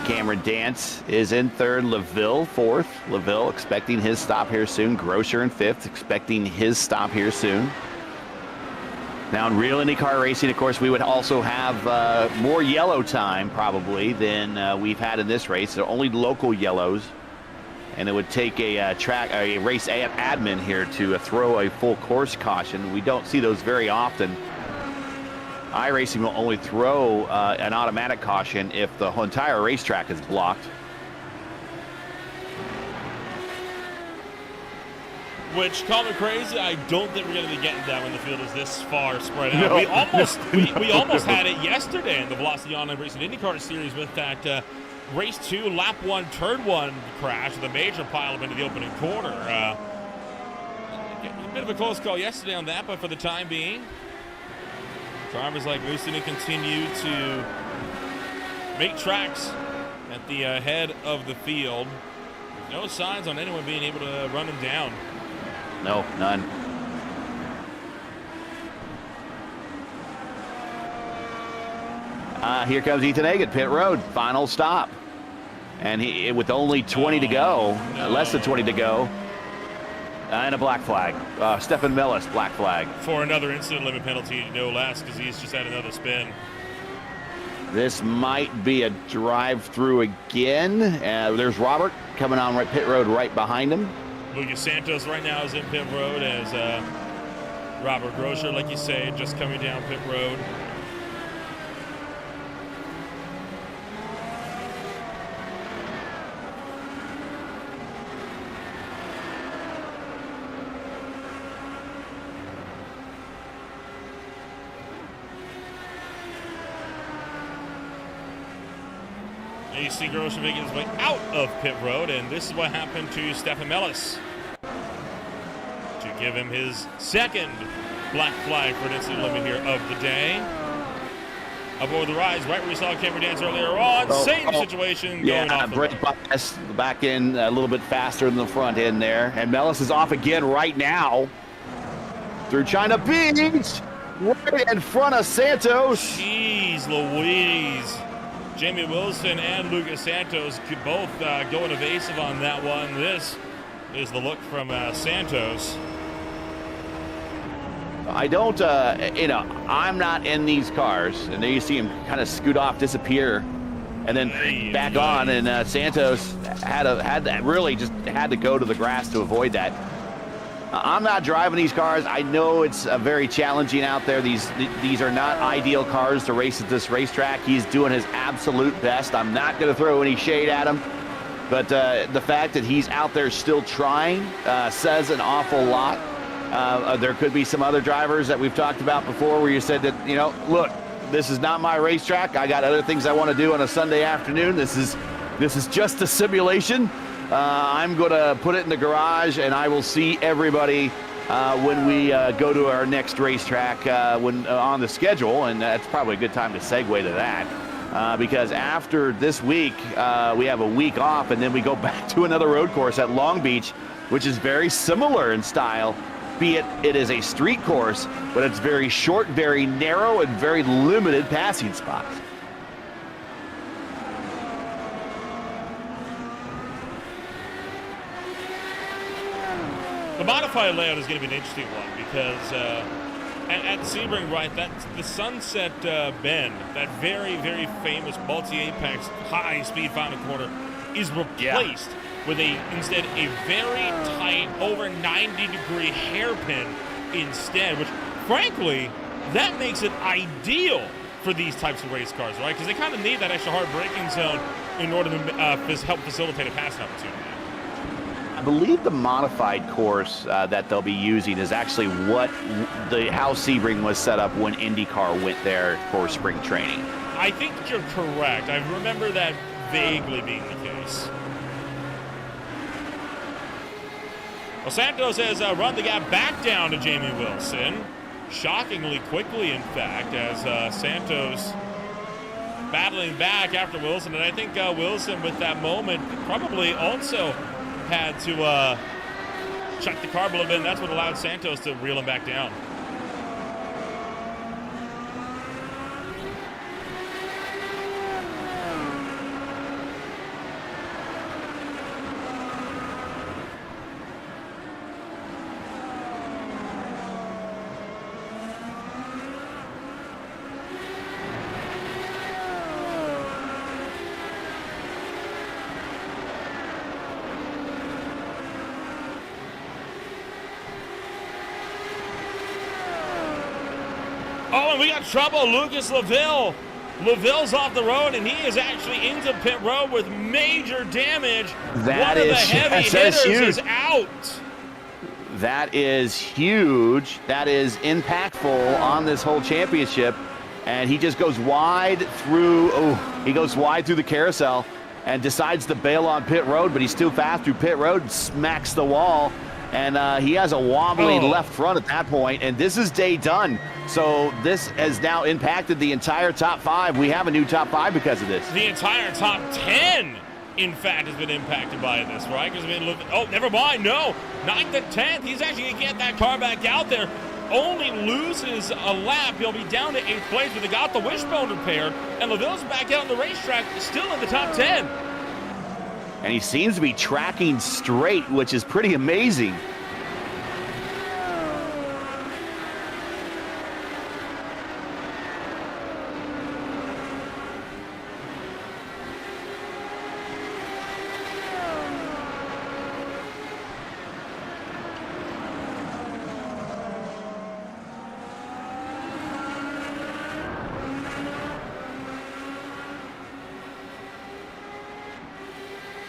Cameron Dance is in 3rd, LaVille 4th. LaVille expecting his stop here soon. Grosser in 5th, expecting his stop here soon. Now in real IndyCar racing, of course, we would also have more yellow time probably than we've had in this race. They're only local yellows. And it would take a race admin here to throw a full course caution. We don't see those very often. iRacing will only throw an automatic caution if the entire racetrack is blocked. Which, call me crazy, I don't think we're going to be getting that when the field is this far spread out. No. We almost had it yesterday in the Velocity Online Racing IndyCar Series with that race 2, lap 1, turn 1 crash with a major pileup into the opening corner. A bit of a close call yesterday on that, but for the time being, drivers like Mustinen continue to make tracks at the head of the field. No signs on anyone being able to run him down. No, none. Here comes Ethan Egan, pit road, final stop. And he, with only 20 to go, less than 20 to go, and a black flag. Stefan Millis, black flag. For another incident limit penalty, no less, because he's just had another spin. This might be a drive-through again. There's Robert coming on pit road right behind him. Lucas Santos right now is in pit road as Robert Grosser, like you say, just coming down pit road. You see Grosser making his way out of pit road, and this is what happened to Stefan Millis. To give him his 2nd black flag for an incident limit here of the day. Aboard the rise, right where we saw Cameron Dance earlier on. Same situation going off. Brake bias back in a little bit faster than the front end there. And Millis is off again right now through China Beach, right in front of Santos. Jeez Louise. Jamie Wilson and Lucas Santos could both going evasive on that one. This is the look from Santos. I don't, I'm not in these cars. And there you see him kind of scoot off, disappear, and then back on. And Santos really just had to go to the grass to avoid that. I'm not driving these cars. I know it's very challenging out there. These are not ideal cars to race at this racetrack. He's doing his absolute best. I'm not going to throw any shade at him. But the fact that he's out there still trying says an awful lot. There could be some other drivers that we've talked about before where you said that, you know, look, this is not my racetrack. I got other things I want to do on a Sunday afternoon. This is just a simulation. I'm going to put it in the garage, and I will see everybody when we go to our next racetrack when on the schedule. And that's probably a good time to segue to that. Because after this week, we have a week off, and then we go back to another road course at Long Beach, which is very similar in style, be it is a street course, but it's very short, very narrow, and very limited passing spots. The modified layout is going to be an interesting one because at Sebring, right, that's the Sunset Bend, that very, very famous multi-apex high-speed final corner, is replaced with instead a very tight, over 90-degree hairpin instead, which, frankly, that makes it ideal for these types of race cars, right? Because they kind of need that extra hard braking zone in order to help facilitate a passing opportunity. I believe the modified course that they'll be using is actually how Sebring was set up when Indycar went there for spring training. I think you're correct. I remember that vaguely being the case. Well, Santos has run the gap back down to Jamie Wilson. Shockingly quickly, in fact, as Santos battling back after Wilson. And I think Wilson, with that moment, probably also had to check the carb a little bit, and that's what allowed Santos to reel him back down. Oh, and we got trouble. Lucas Laville. Laville's off the road, and he is actually into pit road with major damage. One of the heavy hitters is out. That is huge. That is impactful on this whole championship. And he just goes wide through, the carousel and decides to bail on pit road, but he's too fast through pit road and smacks the wall. And he has a wobbly left front at that point, and this is day done. So this has now impacted the entire top 5. We have a new top 5 because of this. The entire top 10, in fact, has been impacted by this, right? Because never mind, no. 9th and 10th, he's actually going to get that car back out there. Only loses a lap. He'll be down to 8th place, but they got the wishbone repaired, and Laville's back out on the racetrack, still in the top 10. And he seems to be tracking straight, which is pretty amazing.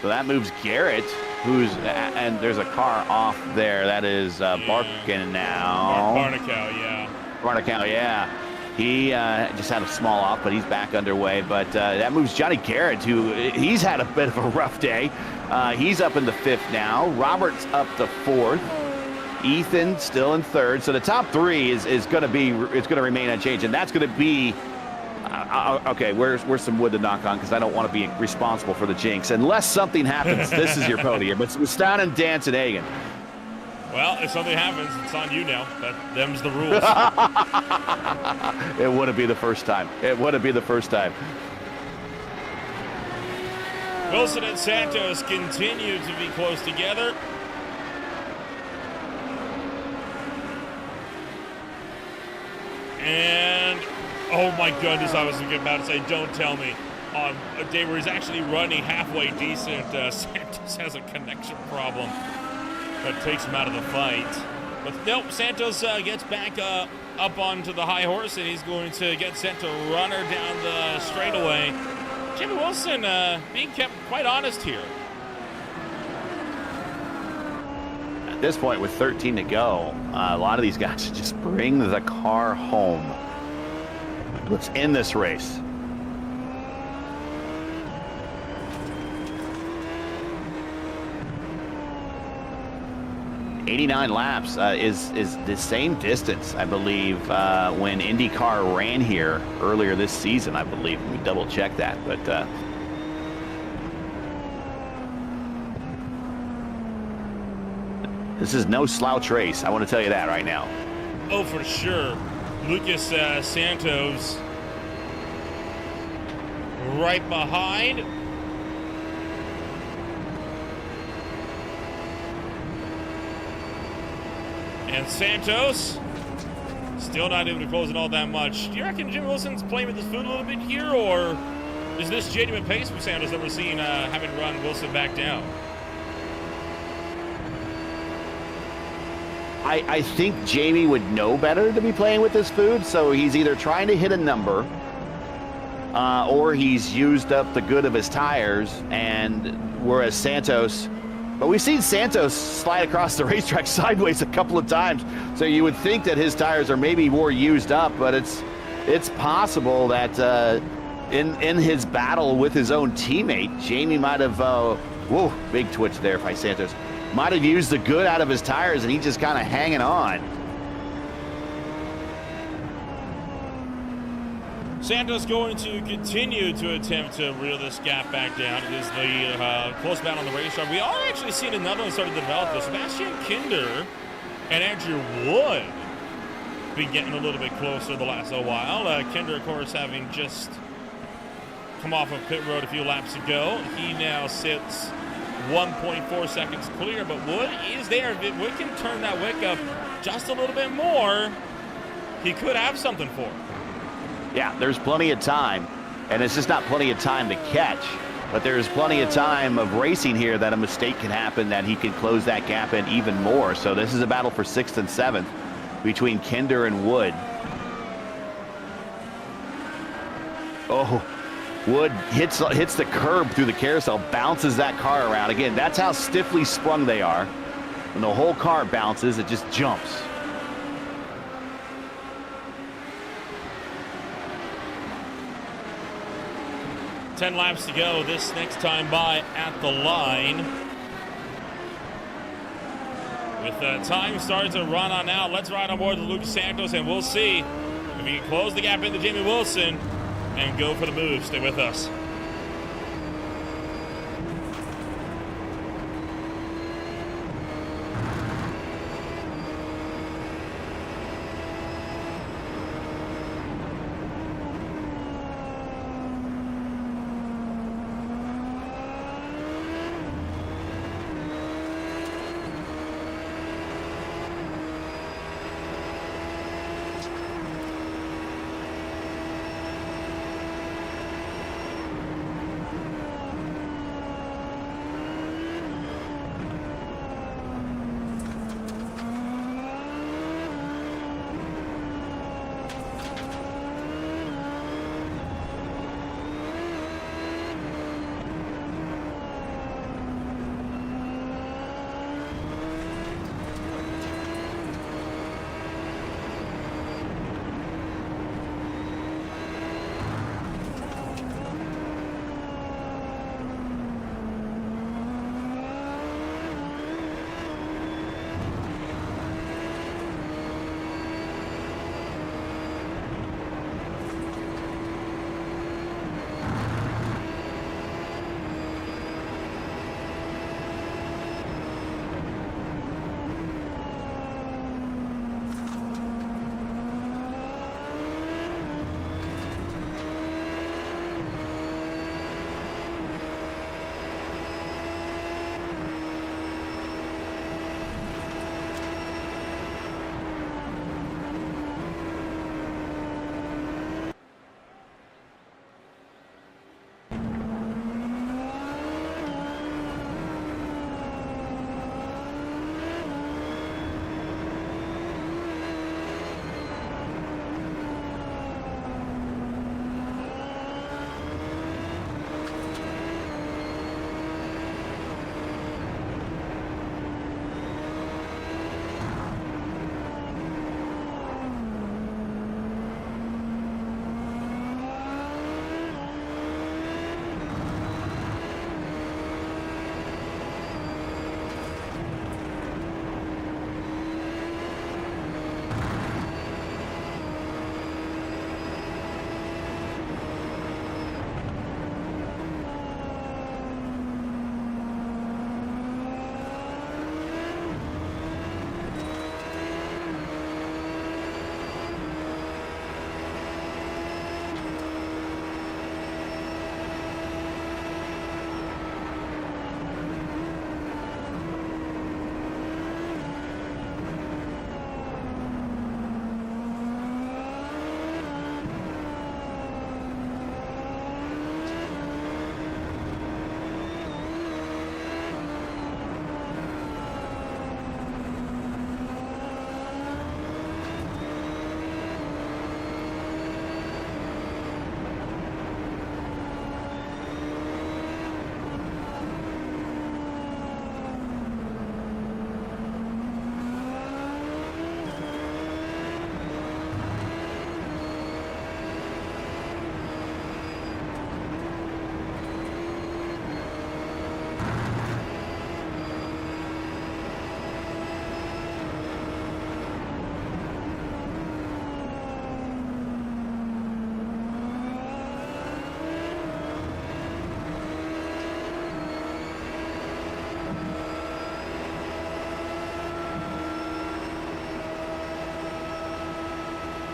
So that moves Garrett, and there's a car off there. That is Barkin now. Barnicow, yeah. Barnicow, yeah. He just had a small off, but he's back underway. But that moves Johnny Garrett, he's had a bit of a rough day. He's up in the 5th now. Robert's up to 4th. Ethan still in 3rd. So the top 3 is going to remain unchanged, and that's going to be. Okay, where's some wood to knock on, because I don't want to be responsible for the jinx. Unless something happens, this is your podium. It's Stan and Dance and Hagen. Well, if something happens, it's on you now. Them's the rules. It wouldn't be the first time. Wilson and Santos continue to be close together. And oh my goodness, I was about to say, don't tell me. On a day where he's actually running halfway decent, Santos has a connection problem that takes him out of the fight. But nope, Santos gets back up onto the high horse, and he's going to get sent to run her down the straightaway. Jimmy Wilson being kept quite honest here. At this point, with 13 to go, a lot of these guys should just bring the car home. Let's end this race. 89 laps is the same distance, I believe, when IndyCar ran here earlier this season, I believe. We double check that, but this is no slouch race. I want to tell you that right now. Oh, for sure. Lucas Santos right behind. And Santos still not able to close it all that much. Do you reckon Jim Wilson's playing with his food a little bit here, or is this genuine pace from Santos that we're seeing having run Wilson back down? I think Jamie would know better to be playing with his food, so he's either trying to hit a number or he's used up the good of his tires, and whereas Santos... But we've seen Santos slide across the racetrack sideways a couple of times, so you would think that his tires are maybe more used up, but it's possible that in his battle with his own teammate, Jamie might have, whoa, big twitch there by Santos, might have used the good out of his tires and he's just kind of hanging on. Santos going to continue to attempt to reel this gap back down. It is the close battle on the racetrack. We are actually seeing another one start to develop. Sebastian Kinder and Andrew Wood been getting a little bit closer the last little while. Kinder, of course, having just come off of pit road a few laps ago. He now sits 1.4 seconds clear, but Wood is there. If Wood can turn that wick up just a little bit more, he could have something for him. Yeah, there's plenty of time, and it's just not plenty of time to catch, but there's plenty of time of racing here that a mistake can happen, that he can close that gap in even more. So this is a battle for 6th and 7th between Kinder and Wood. Oh, Wood hits the curb through the carousel, bounces that car around. Again, that's how stiffly sprung they are. When the whole car bounces, it just jumps. Ten laps to go. This next time by at the line. With time starting to run on out, let's ride on board with Lucas Santos, and we'll see if we can close the gap into Jamie Wilson and go for the move. Stay with us.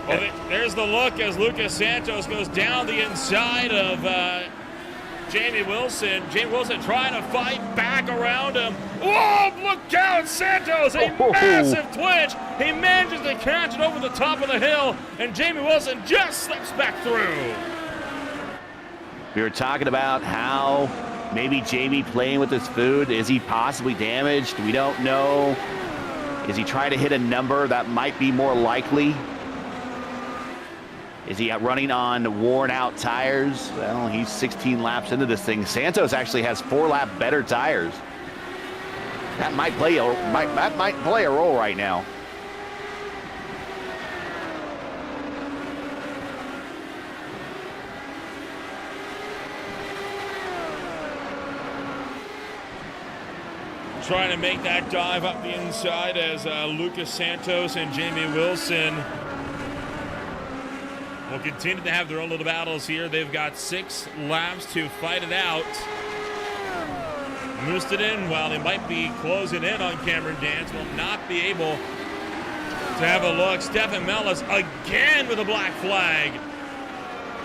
Well, there's the look as Lucas Santos goes down the inside of Jamie Wilson. Jamie Wilson trying to fight back around him. Whoa, look out, Santos, a massive twitch. He manages to catch it over the top of the hill, and Jamie Wilson just slips back through. We were talking about how maybe Jamie playing with his food. Is he possibly damaged? We don't know. Is he trying to hit a number that might be more likely? Is he running on worn-out tires? Well, he's 16 laps into this thing. Santos actually has 4-lap better tires. That might play a role right now. Trying to make that dive up the inside as Lucas Santos and Jamie Wilson will continue to have their own little battles here. They've got 6 laps to fight it out. Mustonen, while they might be closing in on Cameron Dance, will not be able to have a look. Stefan Mellis again with a black flag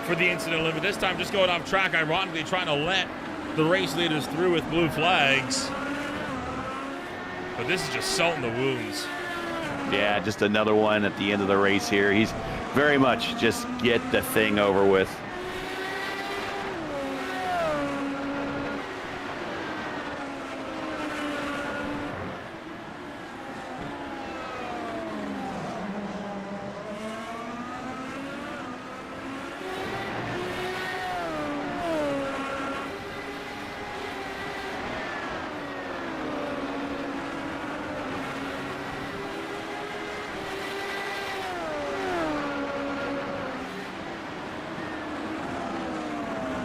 for the incident limit. This time just going off track, ironically trying to let the race leaders through with blue flags. But this is just salt in the wounds. Yeah, just another one at the end of the race here. He's very much just get the thing over with.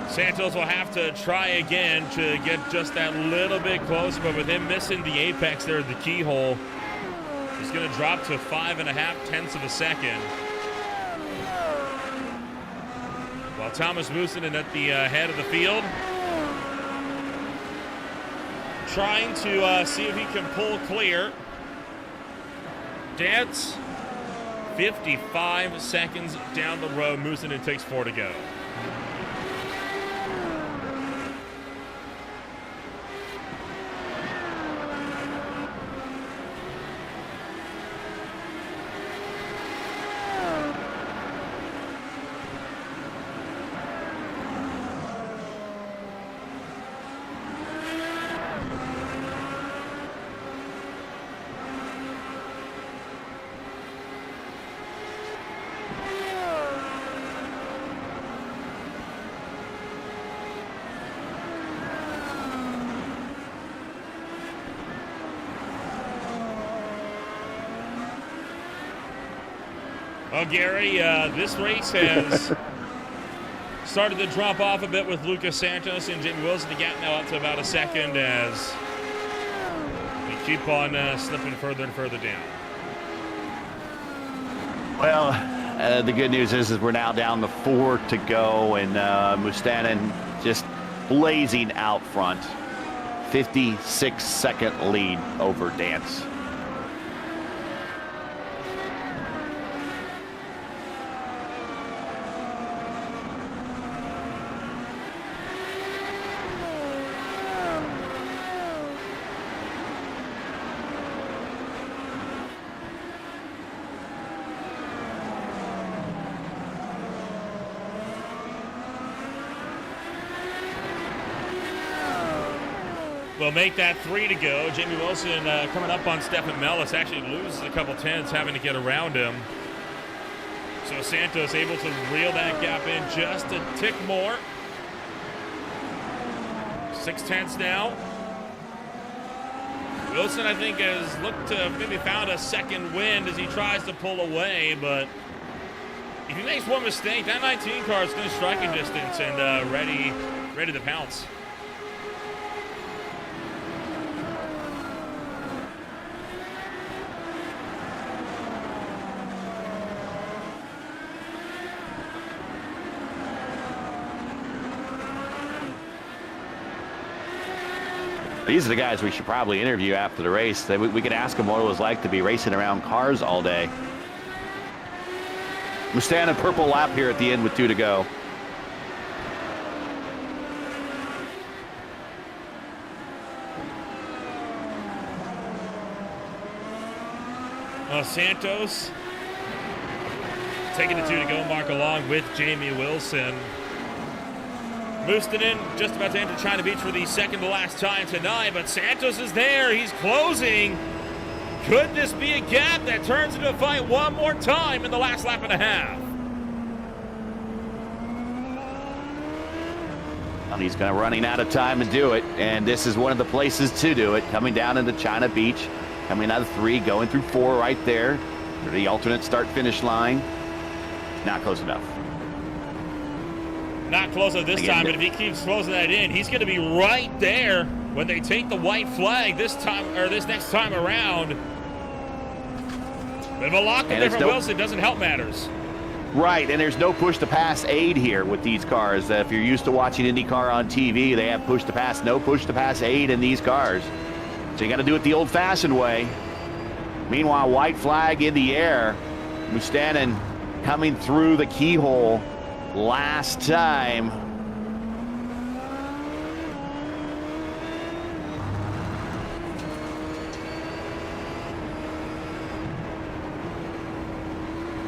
Santos will have to try again to get just that little bit closer, but with him missing the apex there at the keyhole, he's going to drop to 5.5 tenths of a second. While Thomas Mustonen at the head of the field, trying to see if he can pull clear. Dance, 55 seconds down the road. Mustonen takes 4 to go. Well, Gary, this race has started to drop off a bit with Lucas Santos and Jamie Wilson. The gap now up to about a second as we keep on slipping further and further down. Well, the good news is we're now down to 4 to go, and Mustonen just blazing out front. 56-second lead over Dance. Will make that 3 to go. Jamie Wilson coming up on Stefan Mellis, actually loses a couple tenths having to get around him. So Santos able to reel that gap in just a tick more. 6 tenths now. Wilson, I think, has looked to maybe found a second wind as he tries to pull away, but if he makes one mistake, that 19 car is going to striking distance and ready to pounce. These are the guys we should probably interview after the race. We could ask them what it was like to be racing around cars all day. Mustang purple lap here at the end with 2 to go. Santos taking the 2 to go mark along with Jamie Wilson. Mustonen just about to enter China Beach for the second to last time tonight, but Santos is there. He's closing. Could this be a gap that turns into a fight one more time in the last lap and a half? Well, he's going to running out of time to do it, and this is one of the places to do it. Coming down into China Beach, coming out of 3, going through 4 right there. The alternate start-finish line. Not close enough. Not close at this time, but if he keeps closing that in, he's going to be right there when they take the white flag this time, or this next time around. Bit of a lock there from Wilson doesn't help matters. Right, and there's no push-to-pass aid here with these cars. If you're used to watching IndyCar on TV, they have push-to-pass, no push-to-pass aid in these cars. So you got to do it the old-fashioned way. Meanwhile, white flag in the air. Mustonen coming through the keyhole last time.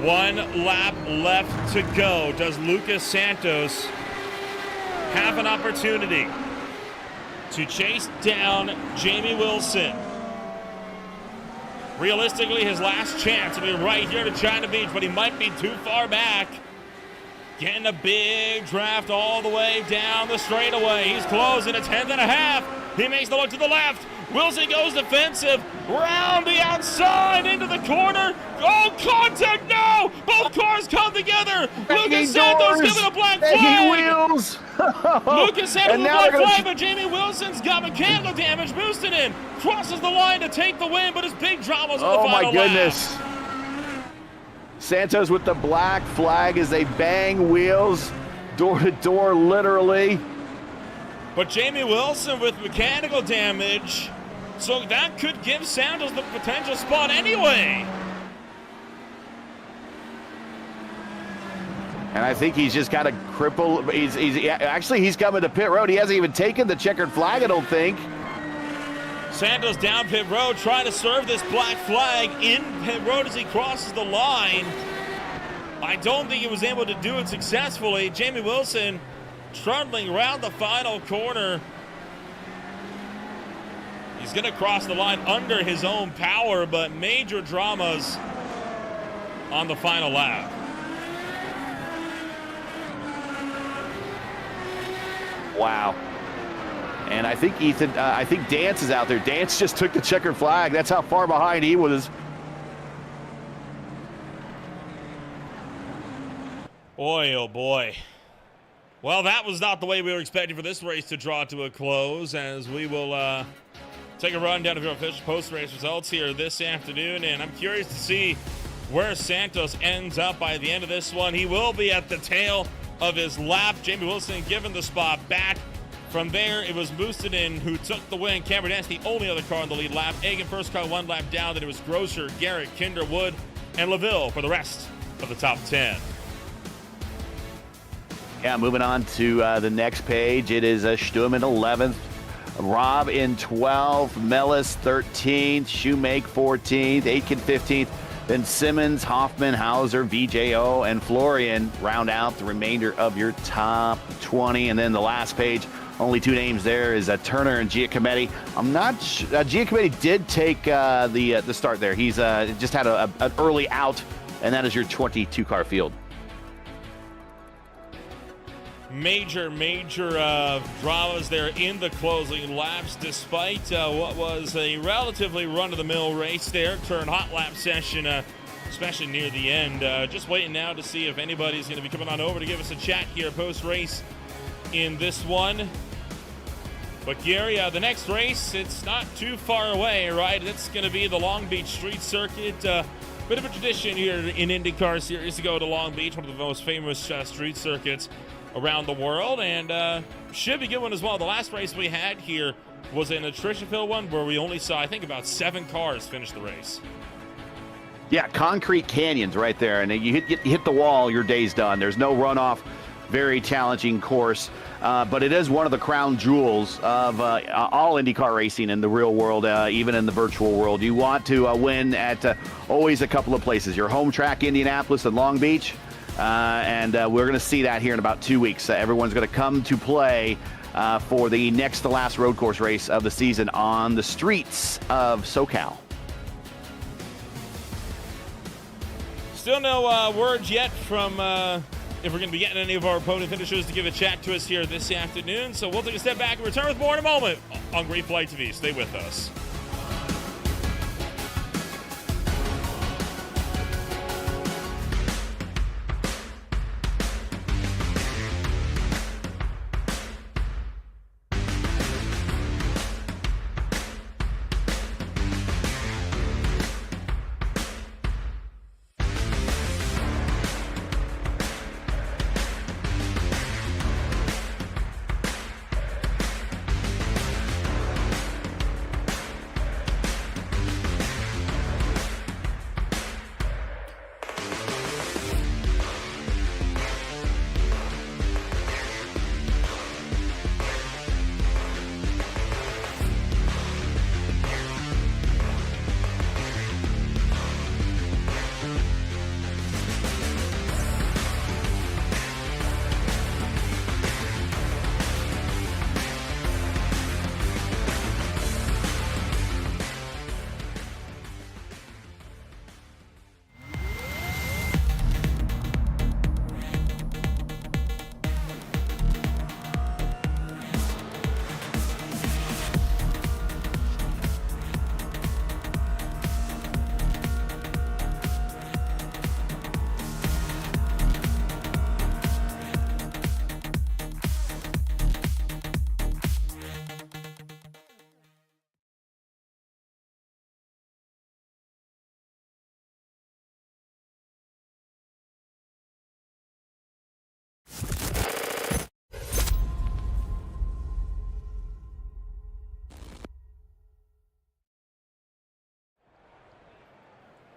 One lap left to go. Does Lucas Santos have an opportunity to chase down Jamie Wilson? Realistically, his last chance will be right here to China Beach, but he might be too far back. Getting a big draft all the way down the straightaway. He's closing a 10th and a half. He makes the look to the left. Wilson goes defensive, round the outside into the corner. Oh, contact, no! Both cars come together. Lucas Santos giving a black flag. Wheels. Lucas Santos with a black flag, but Jamie Wilson's got mechanical damage. Mustonen crosses the line to take the win, but his big dramas on the final lap. Oh, my goodness. Santos with the black flag as they bang wheels door to door, literally. But Jamie Wilson with mechanical damage, so that could give Santos the potential spot anyway. And I think he's just got a cripple. He's coming to pit road. He hasn't even taken the checkered flag, I don't think. Santos down pit road trying to serve this black flag in pit road as he crosses the line. I don't think he was able to do it successfully. Jamie Wilson trundling around the final corner. He's going to cross the line under his own power, but major dramas on the final lap. Wow. And I think I think Dance is out there. Dance just took the checkered flag. That's how far behind he was. Boy, oh boy. Well, that was not the way we were expecting for this race to draw to a close, as we will take a rundown of your official post-race results here this afternoon, and I'm curious to see where Santos ends up by the end of this one. He will be at the tail of his lap. Jamie Wilson given the spot back. From there, it was Mustonen who took the win. Cameron Dance, the only other car in the lead lap. Egan, first car, 1 lap down. Then it was Grosser, Garrett, Kinder, Wood, and LaVille for the rest of the top 10. Yeah, moving on to the next page. It is Sturm in 11th, Rob in 12th, Mellis 13th, Shoemake 14th, Aitken 15th. Then Simmons, Hoffman, Hauser, VJO, and Florian round out the remainder of your top 20. And then the last page, only 2 names there is Turner and Giacometti. I'm not Giacometti did take the start there. He's just had an early out, and that is your 22-car field. Major dramas there in the closing laps, despite what was a relatively run-of-the-mill race there. Turn hot lap session, especially near the end. Just waiting now to see if anybody's going to be coming on over to give us a chat here post-race in this one. But Gary, the next race, it's not too far away, right? It's going to be the Long Beach Street Circuit. Bit of a tradition here in IndyCar Series to go to Long Beach, one of the most famous street circuits around the world, and should be a good one as well. The last race we had here was an attrition-filled one where we only saw, I think, about 7 cars finish the race. Yeah, concrete canyons right there, and you hit the wall, your day's done. There's no runoff. Very challenging course, but it is one of the crown jewels of all IndyCar racing in the real world, even in the virtual world. You want to win at always a couple of places. Your home track, Indianapolis and Long Beach, and we're going to see that here in about 2 weeks. Everyone's going to come to play for the next to last road course race of the season on the streets of SoCal. Still no words yet from if we're going to be getting any of our opponent finishers to give a chat to us here this afternoon. So we'll take a step back and return with more in a moment on Green Flag TV. Stay with us.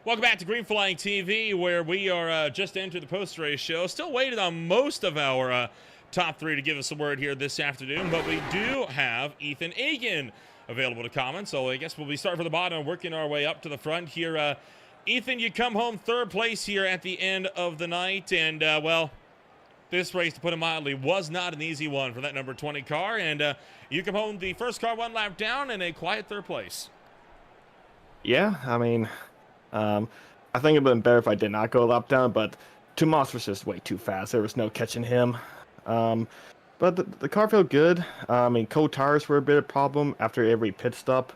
Welcome back to Green Flag TV, where we are just entered the post-race show. Still waiting on most of our top three to give us a word here this afternoon, but we do have Ethan Egan available to comment, so I guess we'll be starting from the bottom and working our way up to the front here. Ethan, you come home third place here at the end of the night, and, well, this race, to put it mildly, was not an easy one for that number 20 car, and you come home the first car one lap down in a quiet third place. Yeah, I mean, I think it would have been better if I did not go a lap down, but Tomas was just way too fast. There was no catching him. But the car felt good. I mean, cold tires were a bit of a problem after every pit stop.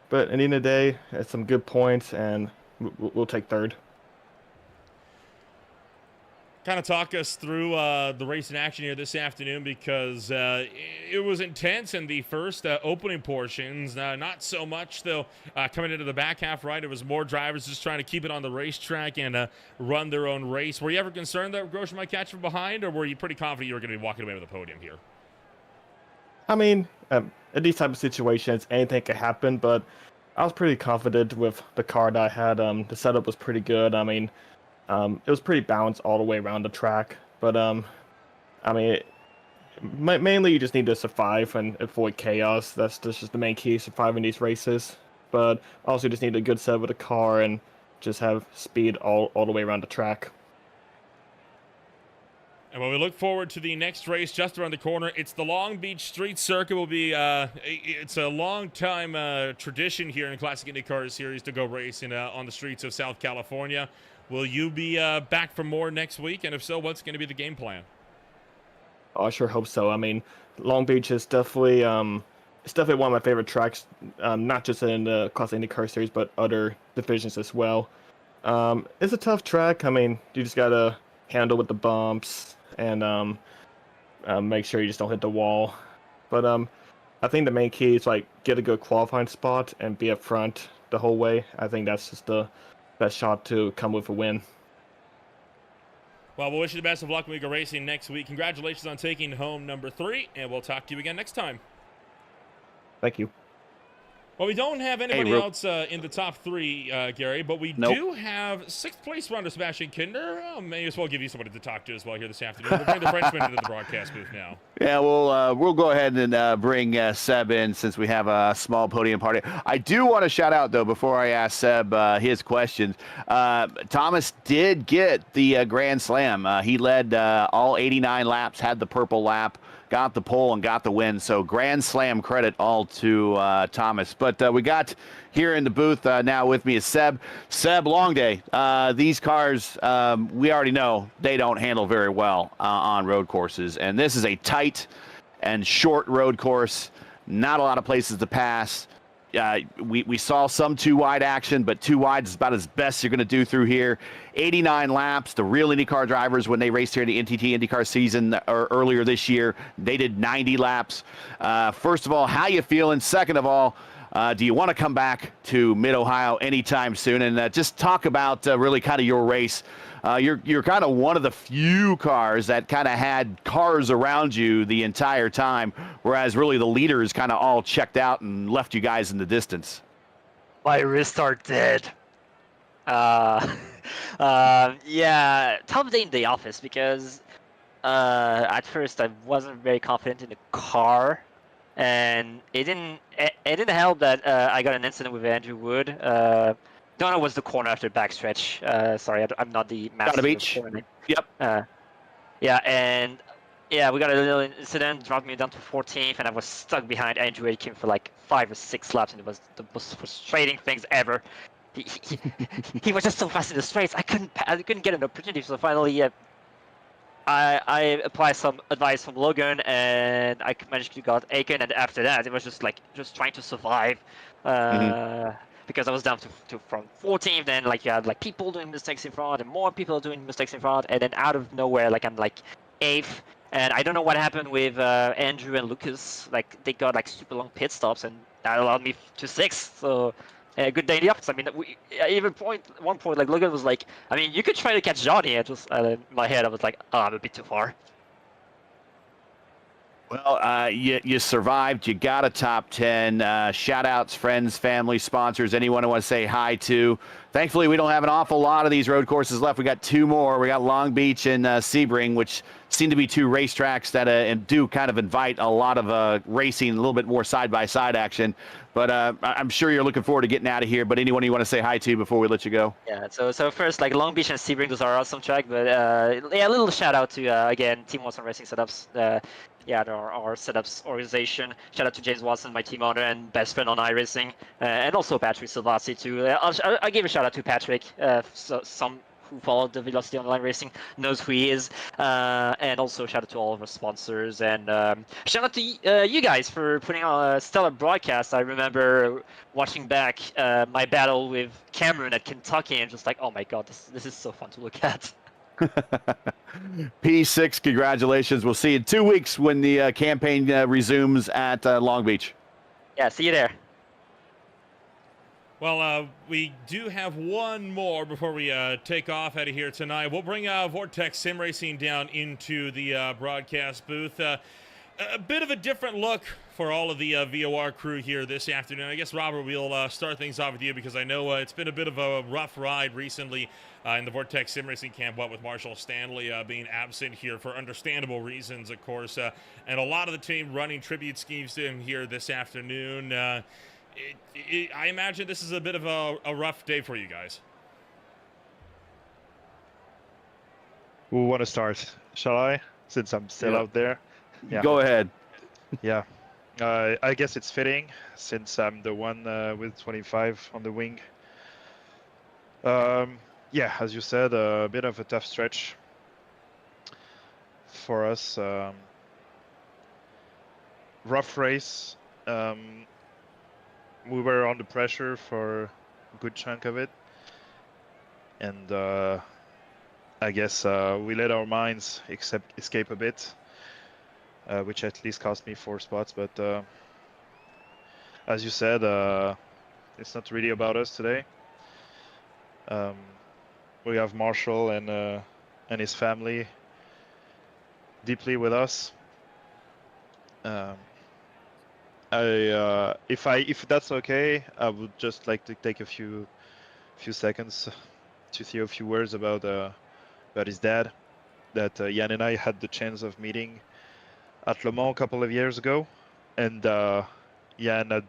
But at the end of the day, it's some good points, and we'll take third. Kind of talk us through the race in action here this afternoon, because it was intense in the first opening portions. Not so much, though, coming into the back half, right? It was more drivers just trying to keep it on the racetrack and run their own race. Were you ever concerned that Grosjean might catch from behind, or were you pretty confident you were going to be walking away with a podium here? I mean, in these type of situations, anything could happen, but I was pretty confident with the car that I had. The setup was pretty good. I mean, it was pretty balanced all the way around the track, but I mean, mainly you just need to survive and avoid chaos. That's just the main key, surviving these races. But also just need a good setup with the car and just have speed all the way around the track. And when we look forward to the next race just around the corner, it's the Long Beach Street Circuit. Will be it's a long time tradition here in Classic IndyCar Series to go racing on the streets of South California. Will you be back for more next week? And if so, what's going to be the game plan? Oh, I sure hope so. I mean, Long Beach is definitely it's definitely one of my favorite tracks, not just in the Classic IndyCar Series, but other divisions as well. It's a tough track. I mean, you just gotta handle with the bumps and make sure you just don't hit the wall. But I think the main key is like get a good qualifying spot and be up front the whole way. I think that's just the best shot to come with a win. Well, we'll wish you the best of luck when we go racing next week. Congratulations on taking home number 3, and we'll talk to you again next time. Thank you. Well, we don't have anybody Hey, else in the top three, Gary, but we Nope. do have sixth place runner Sebastian Kinder. May as well give you somebody to talk to as well here this afternoon. We'll bring the Frenchman into the broadcast booth now. Yeah, we'll go ahead and bring Seb in since we have a small podium party. I do want to shout out, though, before I ask Seb his questions. Thomas did get the Grand Slam. He led all 89 laps, had the purple lap, got the pole, and got the win. So Grand Slam credit all to Thomas. But we got here in the booth now with me is Seb. Seb, long day. These cars, we already know they don't handle very well on road courses. And this is a tight and short road course. Not a lot of places to pass. We saw some too wide action, but too wide is about as best you're going to do through here. 89 laps. The real IndyCar drivers, when they raced here in the NTT IndyCar season or earlier this year, they did 90 laps. First of all, how you feeling? Second of all, do you want to come back to Mid-Ohio anytime soon? And just talk about really kind of your race. You're kind of one of the few cars that kind of had cars around you the entire time, whereas really the leaders kind of all checked out and left you guys in the distance. My wrists are dead. Yeah, tough day in the office because at first I wasn't very confident in the car, and it didn't help that I got an incident with Andrew Wood. Don't know what's the corner after backstretch. Sorry, I'm not the master. Down the beach. Yep. Yeah, and yeah, we got a little incident, dropped me down to 14th, and I was stuck behind Andrew Aitken for like 5 or 6 laps, and it was the most frustrating things ever. He was just so fast in the straights. I couldn't get an opportunity. So finally, I applied some advice from Logan, and I managed to got Aiken. And after that, it was just trying to survive. Because I was down to from 14th, then like you had like people doing mistakes in front, and more people doing mistakes in front, and then out of nowhere, like I'm like 8th, and I don't know what happened with Andrew and Lucas. Like they got like super long pit stops, and that allowed me to 6th. So good day in the office. I mean, one point, like Logan was like, I mean, you could try to catch Johnny. I just in my head, I was like, oh, I'm a bit too far. Well, you survived. You got a top 10. Shout outs, friends, family, sponsors, anyone who wants to say hi to. Thankfully, we don't have an awful lot of these road courses left. We got 2 more. We got Long Beach and Sebring, which seem to be 2 racetracks that do kind of invite a lot of racing, a little bit more side-by-side action. But I'm sure you're looking forward to getting out of here. But anyone you want to say hi to before we let you go? Yeah, so first, like Long Beach and Sebring, those are awesome track. But yeah, a little shout out to again Team Watson Racing Setups. Yeah, our setups organization. Shout out to James Watson, my team owner and best friend on iRacing, and also Patrick Silvassi too. I'll give a shout out to Patrick. So some who followed the Velocity Online Racing knows who he is, and also shout out to all of our sponsors, and shout out to you guys for putting on a stellar broadcast. I remember watching back my battle with Cameron at Kentucky, and just like, oh my god, this is so fun to look at. P6, congratulations. We'll see you in 2 weeks when the campaign resumes at Long Beach. Yeah, see you there. Well, we do have one more before we take off out of here tonight. We'll bring Vortex Sim Racing down into the broadcast booth. A bit of a different look for all of the VOR crew here this afternoon. I guess, Robert, we'll start things off with you because I know it's been a bit of a rough ride recently in the Vortex Sim Racing camp, what with Marshall Stanley being absent here for understandable reasons, of course, and a lot of the team running tribute schemes to him here this afternoon. I imagine this is a bit of a rough day for you guys. Who want to start? Shall I? Since I'm still out there. Yeah. Go ahead. Yeah. I guess it's fitting since I'm the one with 25 on the wing. Yeah, as you said, a bit of a tough stretch for us. Rough race. We were under pressure for a good chunk of it. And I guess we let our minds escape a bit. Which at least cost me 4 spots, but as you said, it's not really about us today. We have Marshall and his family deeply with us. If that's okay, I would just like to take a few seconds to say a few words about his dad, that Jan and I had the chance of meeting at Le Mans a couple of years ago, and Jan had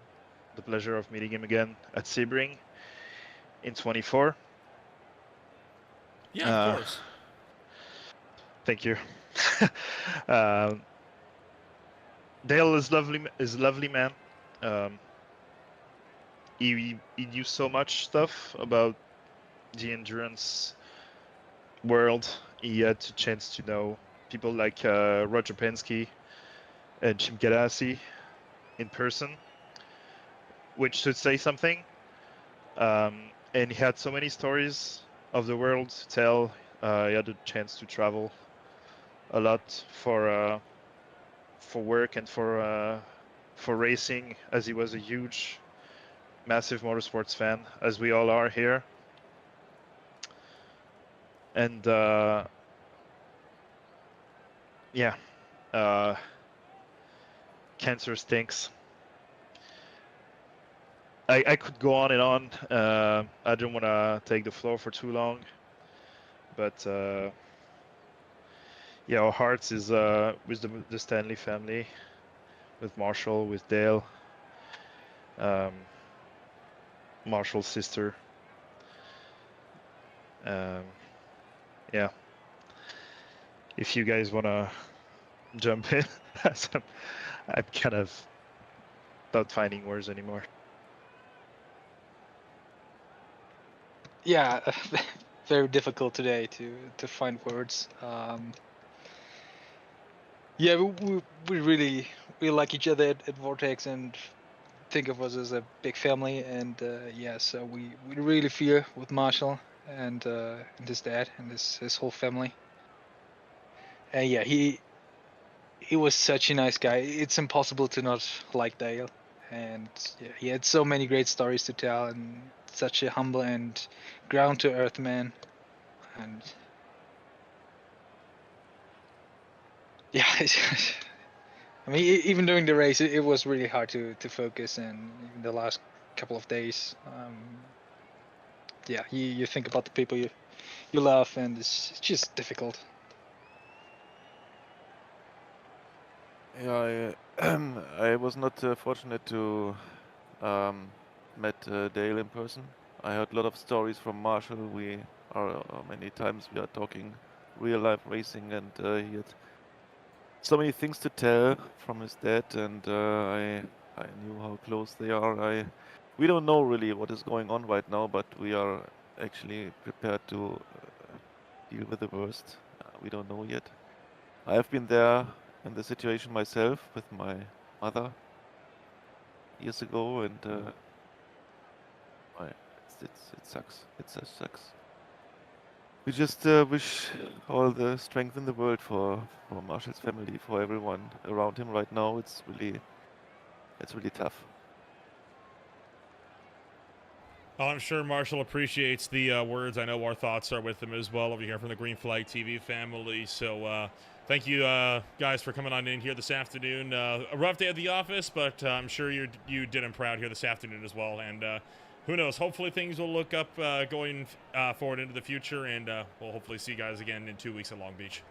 the pleasure of meeting him again at Sebring in 24. Yeah, of course. Thank you. Dale is lovely man. He knew so much stuff about the endurance world. He had the chance to know people like Roger Penske and Jim Ganassi in person, which should say something. And he had so many stories of the world to tell. He had a chance to travel a lot for work and for racing, as he was a huge, massive motorsports fan, as we all are here. And yeah, cancer stinks. I could go on and on. I don't want to take the floor for too long, but yeah, our hearts is with the Stanley family, with Marshall, with Dale, Marshall's sister. Yeah. If you guys want to jump in, I'm kind of not finding words anymore. Yeah, very difficult today to find words. Yeah, we really like each other at Vortex and think of us as a big family, and yeah, so we really feel with Marshall and his dad and his whole family. And yeah, he was such a nice guy. It's impossible to not like Dale, and yeah, he had so many great stories to tell, and such a humble and ground to earth man. And yeah, I mean, even during the race, it was really hard to focus, and even the last couple of days, yeah, you think about the people you love, and it's just difficult. Yeah, I was not fortunate to met Dale in person. I heard a lot of stories from Marshall. We are many times we are talking real life racing, and he had so many things to tell from his dad, and I knew how close they are. We don't know really what is going on right now, but we are actually prepared to deal with the worst. We don't know yet. I have been there in the situation myself with my mother years ago, and it sucks. It just sucks. We just wish all the strength in the world for Marshall's family, for everyone around him right now. It's really tough. Well, I'm sure Marshall appreciates the words. I know our thoughts are with him as well over here from the Green Flag TV family. So thank you guys for coming on in here this afternoon. A rough day at the office, but I'm sure you did him proud here this afternoon as well. And who knows? Hopefully things will look up going forward into the future, and we'll hopefully see you guys again in 2 weeks at Long Beach.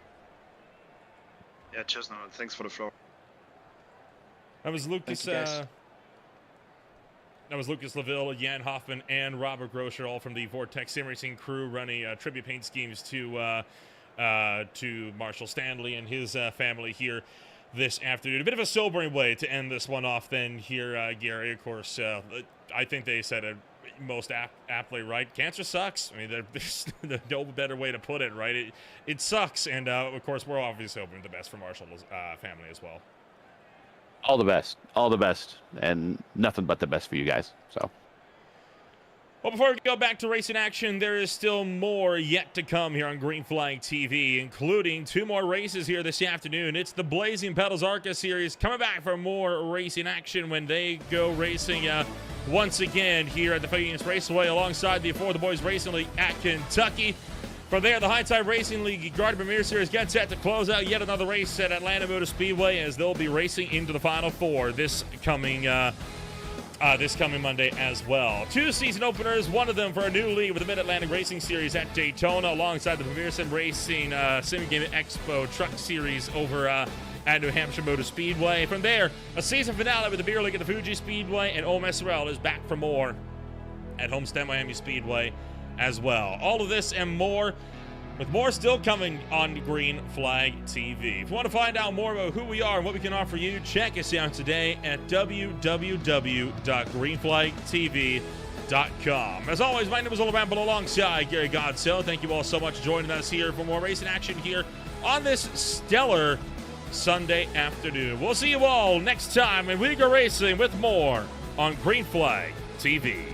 Yeah, cheers, no. Thanks for the floor. That was Lucas. That was Lucas LaVille, Jan Hoffman, and Robert Groscher, all from the Vortex Sim Racing crew, running tribute paint schemes to Marshall Stanley and his family here this afternoon. A bit of a sobering way to end this one off then here, Gary. Of course, I think they said it most aptly, right? Cancer sucks. I mean, there's no better way to put it, right? It sucks, and of course, we're obviously hoping the best for Marshall's family as well. All the best, and nothing but the best for you guys. So. Well, before we go back to racing action, there is still more yet to come here on Green Flag TV, including 2 more races here this afternoon. It's the Blazing Pedals ARCA Series coming back for more racing action when they go racing once again here at the Phoenix Raceway alongside the For the Boys Racing League at Kentucky. From there, the High Tide Racing League Garden Premier Series gets set to close out yet another race at Atlanta Motor Speedway as they'll be racing into the Final Four this coming Monday as well. 2 season openers, one of them for a new league with the Mid-Atlantic Racing Series at Daytona alongside the Premier Sim Racing Sim Game Expo Truck Series over at New Hampshire Motor Speedway. From there, a season finale with the Beer League at the Fuji Speedway, and OMSRL is back for more at Homestead Miami Speedway as well. All of this and more, with more still coming on Green Flag TV. If you want to find out more about who we are and what we can offer you, check us out today at www.greenflagtv.com. As always, my name is Ola Ramble alongside Gary Godso. Thank you all so much for joining us here for more racing action here on this stellar Sunday afternoon. We'll see you all next time, and we go racing with more on Green Flag TV.